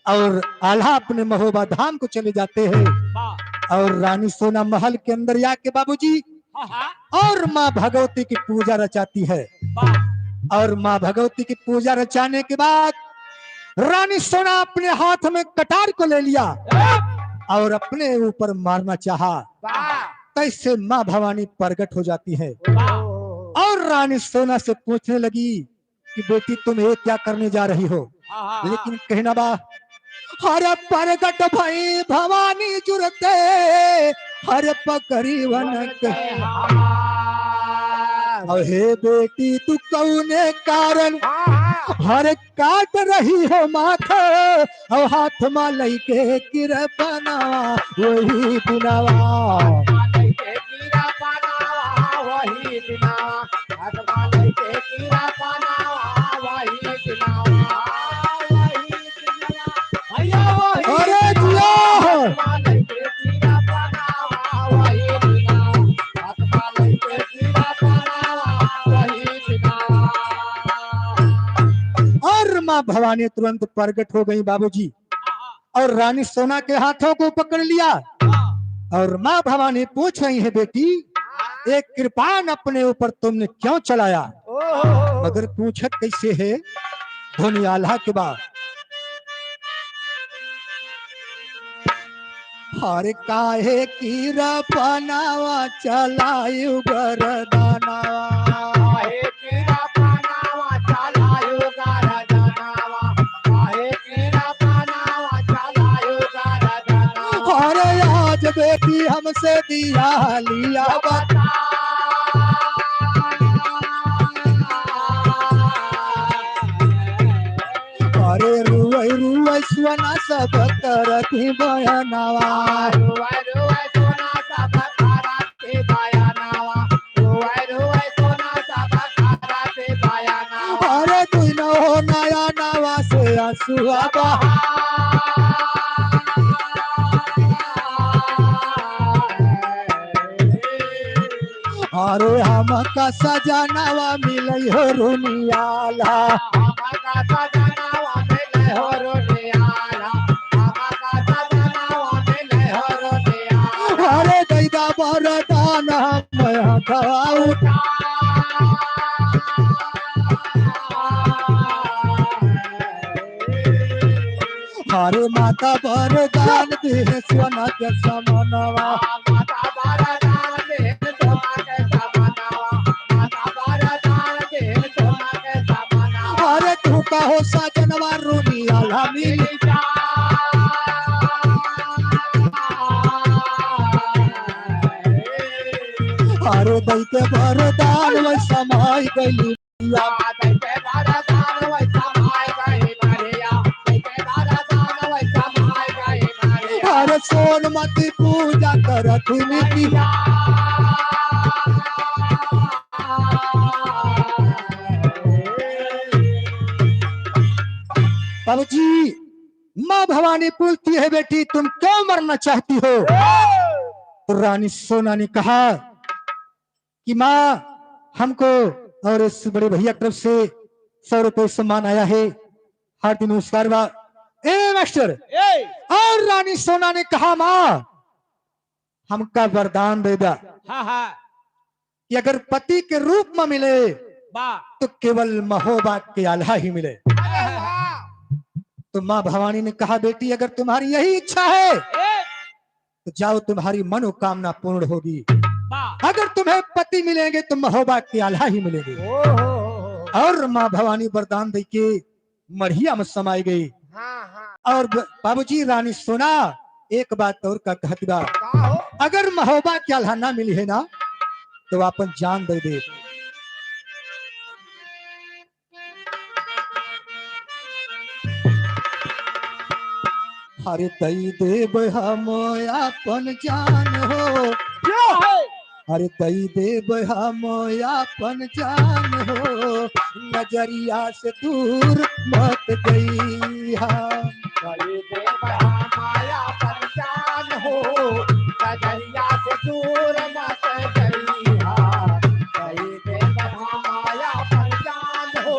और आल्हा अपने महोबा धाम को चले जाते हैं और रानी सोना महल के अंदर जाके बाबूजी और माँ भगवती की पूजा रचाती है और माँ भगवती की पूजा रचाने के बाद रानी सोना अपने हाथ में कटार को ले लिया और अपने ऊपर मारना चाहा कैसे माँ भवानी प्रकट हो जाती है और रानी सोना से पूछने लगी कि बेटी तुम ये क्या करने जा रही हो लेकिन कहना बा हर प्रकट भई भवानी जुरते हर पकड़ी वन के और हे बेटी तू कौने कारण हर काट रही हो माथा और हाथ में लइके किरपना वही दिनवा अरे माँ भवानी तुरंत प्रकट हो गई बाबूजी, और रानी सोना के हाथों को पकड़ लिया। और माँ भवानी पूछ रही है, बेटी एक कृपाण अपने ऊपर तुमने क्यों चलाया? मगर पूछत कैसे है धुन आल्हा के बाद। हर काहे की रपनावा चलायु गरदानावा, काहे तेरा पनावा चलायो गरदनावा, काहे तेरा पनावा चलायो गरदनावा। अरे आज बेटी हमसे दिया लिया बता। अरे रुवै रुवै सुना सब करती बयनावा, रुवाई रुवाई सोना सब कराते बयानावा, रुवाई रुवाई सोना सब कराते बयानावा। अरे तू न हो नया नवा से आंसुआ बहा। अरे हमका सजनावा मिलै हो रुनियाला, हमका सजनावा मिले हो रोनियाला, हमका सजनावा मिले हो रोनियाला। अरे दैदा बरदान हम खवाऊ। अरे माता बरदान दे सोना के समनवा, माता बरदान दे सोना के समानावा, माता बरदान दे सोना के समानावा। अरे तू कहो सजनवा रुनियाला मिली। अरे दैते बरदान वै समाई गई अरे सोनमती पूजा करत निकी। बाबूजी माँ भवानी पूछती है, बेटी तुम क्यों मरना चाहती हो? तो रानी सोना ने कहा कि माँ हमको और इस बड़े भैया तरफ से 100 रुपये सम्मान आया है, हार्दिक नमस्कार बा। ए मास्टर। और रानी सोना ने कहा माँ हमका वरदान दे दा कि अगर पति के रूप में मिले तो केवल महोबा के आल्हा ही मिले। तो माँ भवानी ने कहा बेटी अगर तुम्हारी यही इच्छा है तो जाओ, तुम्हारी मनोकामना पूर्ण होगी। अगर तुम्हें पति मिलेंगे तो महोबा के आल्हा ही मिलेंगे। और माँ भवानी वरदान दे के मढ़िया में समाई गई। और बाबूजी रानी सोना एक बात और का कहती बा, अगर महोबा के आल्हा ना मिली है ना तो अपन जान दे दे। अरे दई देव हम अपन जान हो, अरे दई देव हम अपन जान हो, नजरिया से दूर मत गई। माया परेशान हो, नजरिया से दूर मत गईहा। माया परेशान हो,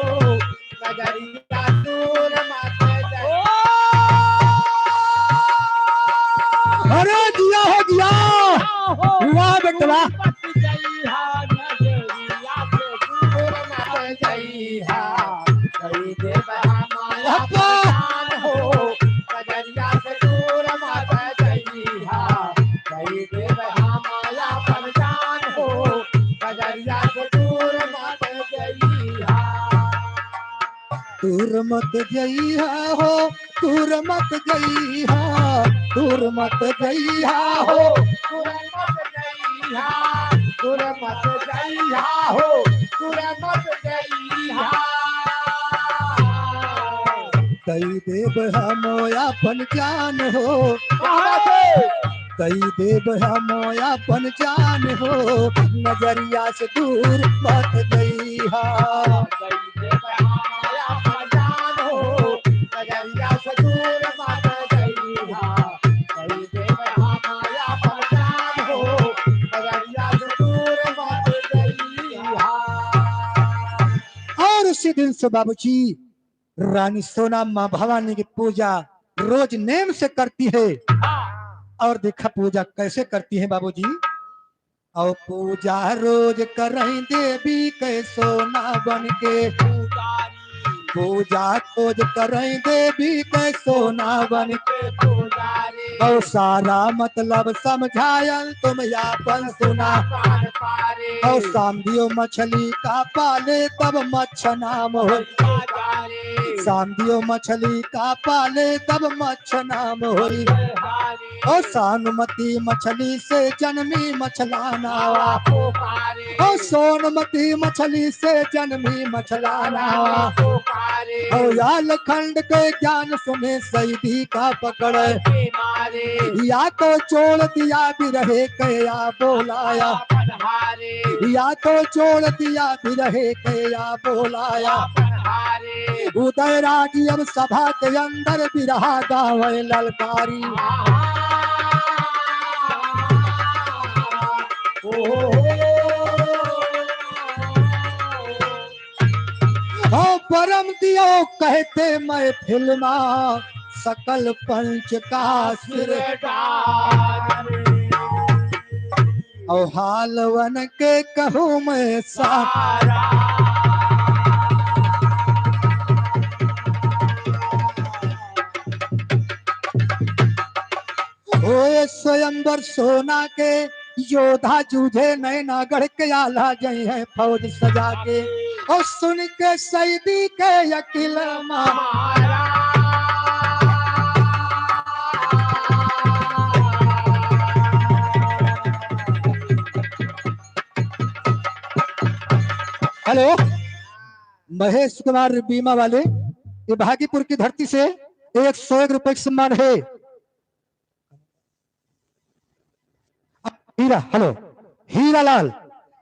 नजरिया दूर मत गईहा। अरे दिया हो गया, वाह बेटा दूर मत गईहा हो, दूर मत गईहा, दूर मत गईहा हो, दूर मत गईहा हो, दूर मत गईहा। कई देव हम अपन जान हो, कई देव हम अपन जान हो, नजरिया से दूर मत गईहा। और उसी दिन से बाबूजी रानी सोना माँ भवानी की पूजा रोज नेम से करती है। और देखा पूजा कैसे करती है बाबूजी। और पूजा रोज करई देवी के सोना बन के, पूजा खोज करई देवी के सोना बन के। और सारा मतलब समझायल तुम यापन सुना। और सांधियो मछली का पाले तब मच्छ नाम हो, सांधियो मछली का पाले तब मच्छ नाम होई। और सानुमती मछली से जन्मी मछला नावा, और सोनमती मछली से जन्मी मछला नावा। और याल खंड के ज्ञान सुने सईदी का पकड़े, या तो छोड़ दिया भी रहे कया बोलाया, या तो छोड़ दिया भी रहे कया बोलाया। उदय राजी अब सभा के अंदर बिरहा गावे ललकारी। ओ परम दियो कहते मैं फिल्मा सकल पंच का सिर और हालवन के कहूँ मैं सारा। ओए स्वयंवर सोना के योधा जूझे नैनागढ़ के आला जई है फौज सजा के। और सुन के सईदी के अकिल मारा। हेलो, महेश कुमार बीमा वाले, ये भागीपुर की धरती से 101 रुपए का सम्मान है। हीरा, हेलो हीरा लाल,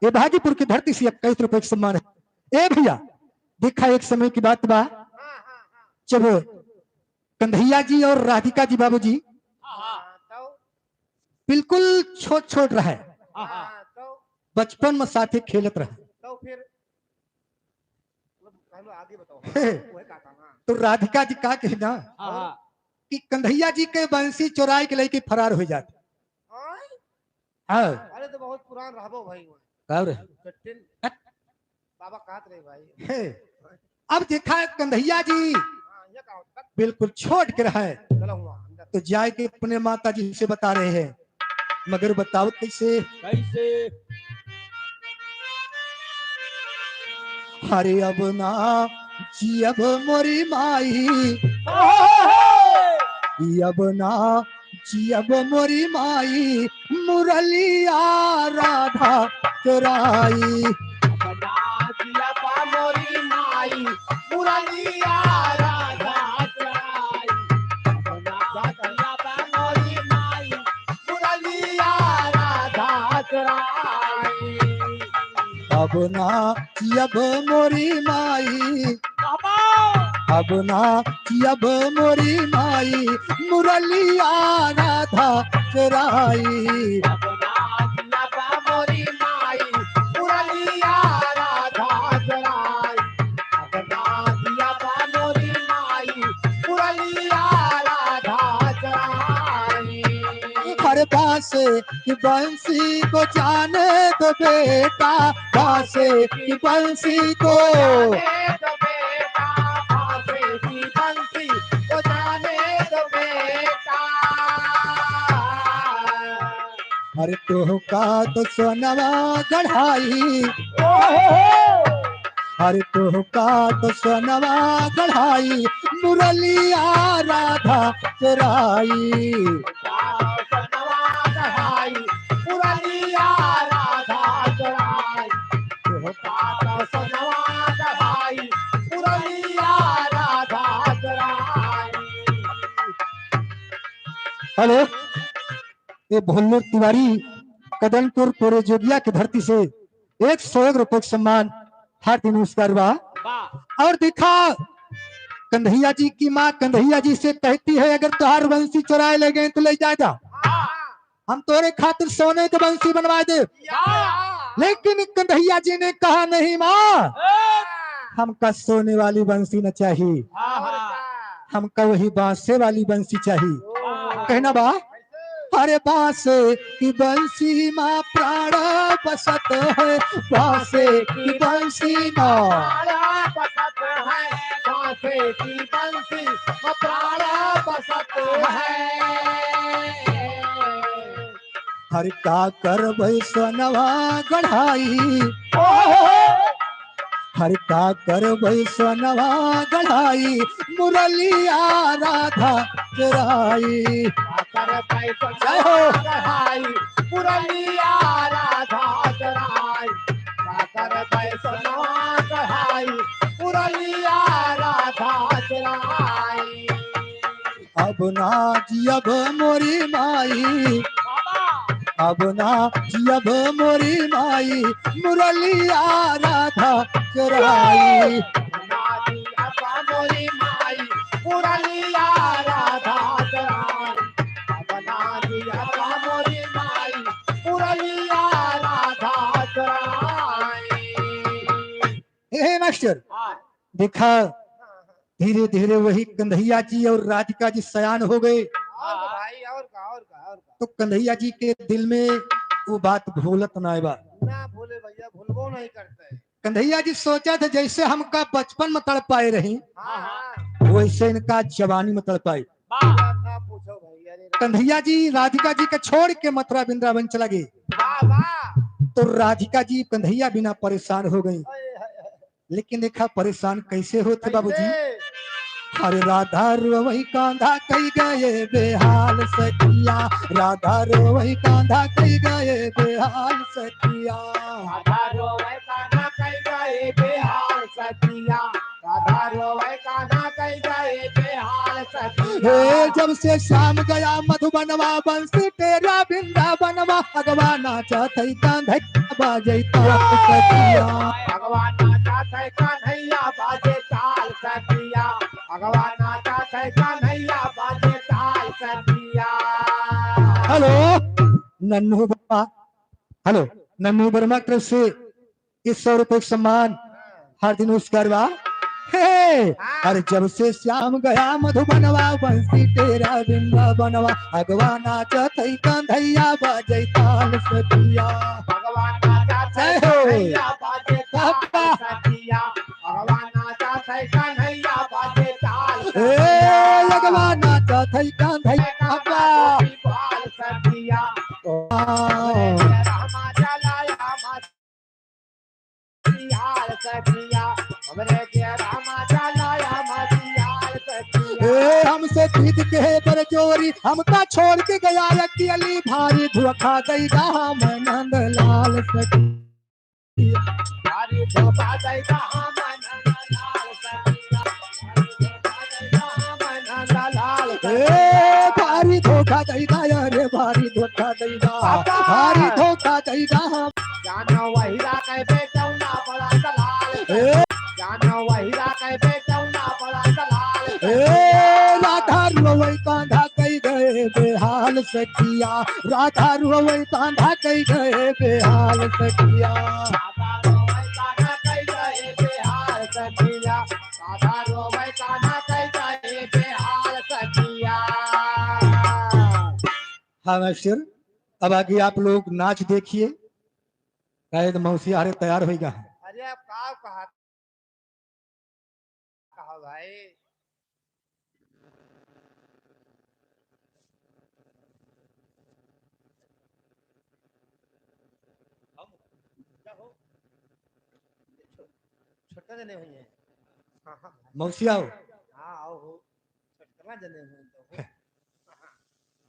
ये भागीपुर की धरती से 21 रुपए का सम्मान है। ए भैया देखा एक समय की बात बा, जब कन्हैया जी और राधिका जी बाबूजी बिल्कुल छोट छोट रहे, बचपन में साथे खेलत रहे। आगे बताओ। तो राधिका जी का कहना कि कन्हैया जी के बंसी चुराई के लेके फरार हो जाते। अरे तो बहुत पुरान रहबो भाई और बाबा कहत रहे भाई। अब देखा कन्हैया जी बिल्कुल छोड़ के रहे, तो जाए के अपने माता जी से बता रहे हैं। मगर बताओ कैसे कैसे? हरे अब ना जी अब मोरी माई, अब ना जी अब मोरी माई, मुरलिया राधा चुराई। मोरी माई मुरलिया राधा चुराई, मोरी माई मुरलिया राधा चुराई। अब ना अब मोरी माई, अब ना अब मोरी माई, मुरलिया राधा चुराई। मोरी माई मुरलिया राधा चुराई, मोरी माई मुरलिया राधा चुराई। हर बांसे की बंसी को जाने दो बेटा, बांसे की बंसी को तो बेटा, बांसे की बंसी को जाने दो बेटा। हर तो का तो सोनवा गढ़ाई, हर तो का तो सोनवा गढ़ाई, मुरलिया राधा चुराई। मुरलिया राधा चुराई, मुरलिया राधा चुराई। हेलो, ये भोलूर तिवारी कदमपुर पूरे जोगिया की धरती से 101 रुपए का सम्मान, हार्दिक नमस्कार बा। और देखा कन्हैया जी की माँ कन्हैया जी से कहती है, अगर तुहार बंसी चुराए ले गए तो ले जा, हम तोरे खातिर सोने के बंसी बनवा दे। लेकिन कन्हैया जी ने कहा नहीं माँ, हमका सोने वाली बंसी न चाहिए, हमका वही बांसे वाली बंसी चाहिए। कहना बा, अरे बांसे की बंसी माँ प्राण बसत है, बांसे की बंसी माँ। प्राण बसत है, बांसे की बंसी में प्राण बसत है। हर का कर वैष्णवा गढ़ाई, हर का कर वैष्णवा गढ़ाई, मुरलिया राधा चराई। कर पैसा जय हो। गढ़ाई, मुरलिया राधा चराई। कर पैसा गढ़ाई, मुरलिया राधा चराई। अब ना जियब मोरी माई, अब ना जियब मोरी माई, मुरलिया राधा चराई। नारी अपा मोरी माई, मुरलिया राधा चराई। अब नारी अपा मोरी माई, मुरलिया राधा चराई। हे मास्टर, देखा धीरे धीरे वही कन्हैया जी और राधिका जी सयान हो गए, भाई और का तो कन्हैया जी के दिल में वो बात भूलत ना बा। ना भूले भैया, भूलबो नहीं करते। कन्हैया जी सोचा था जैसे हमका बचपन में तड़पाए रही, हाँ वैसे इनका जवानी में तड़पाए। ना पूछो भैया रे। कन्हैया जी राधिका जी के छोड़ के मथुरा वृंदावन चला गए, वाह वाह। तो राधिका जी कन्हैया बिना परेशान हो गई। लेकिन देखा परेशान कैसे होते बाबूजी। अरे राधा रोवई कांधा कई गए बेहाल सखिया, राधा रोवई कांधा कई गए बेहाल सखिया। राधा रोवे कान्हा कई गए बेहाल सखिया, राधा रोवे कान्हा कई गए बेहाल सखिया। हे जब से शाम गया मधुबनवा, बंसी तेरा वृंदावनवा, अगवा नाचा थई कांधा बाजई ताल सखिया। भगवान नाचा थे कन्हैया बाजे ताल सखिया, भगवान नाचा थे कन्हैया बाजे ताल सखिया। हेलो नन्नू वर्मा, हेलो नन्नू वर्मा तरफ से इस 100 रुपए सम्मान हार्दिक नमस्कार बा। हे अरे जब से श्याम गया मधुबनवा, बंसी तेरा वृंदावनवा, अगवा नाचत है कन्हैया बाजै ताल सखिया। भगवान नाचा थे कन्हैया बाजे ताल सखिया, भगवान नाचा थे कन्हैया बाजे ताल ए अगवा नाचत है कन्हैया बाल सखिया। रामा चलाया मसियाल सखिया, हमरे के रामा चलाया मसियाल सखिया। ए हमसे खरीद के पर चोरी हमका छोड़ के गया अकेली, भारी धोखा देगा हम नंदलाल सखिया। भारी धोखा देगा हम नंदलाल सखिया, भारी धोखा देगा हम नंदलाल सखिया। ए भारी धोखा देगा, अरे भारी धोखा देगा, भारी धोखा देगा हम। जानो वहीरा कह बेचौना बड़ा दलाल, ए जानो वहीरा कह बेचौना बड़ा दलाल। ए राधा रुवई कांधा कई गए बेहाल सखिया, राधा रुवई कांधा कई गए बेहाल सखिया। राधा रोवे कान्हा कई गए बेहाल सखिया, राधा रोवे कान्हा कई गए बेहाल सखिया। हाँ मास्टर, अब आगे आप लोग नाच देखिए, शायद मौसी हारे तैयार होगा। अरे अब का कहा भाई। छोटा जने हुई है। हाँ हाँ मौसी आओ। हाँ आओ हो, छोटा जने हुई तो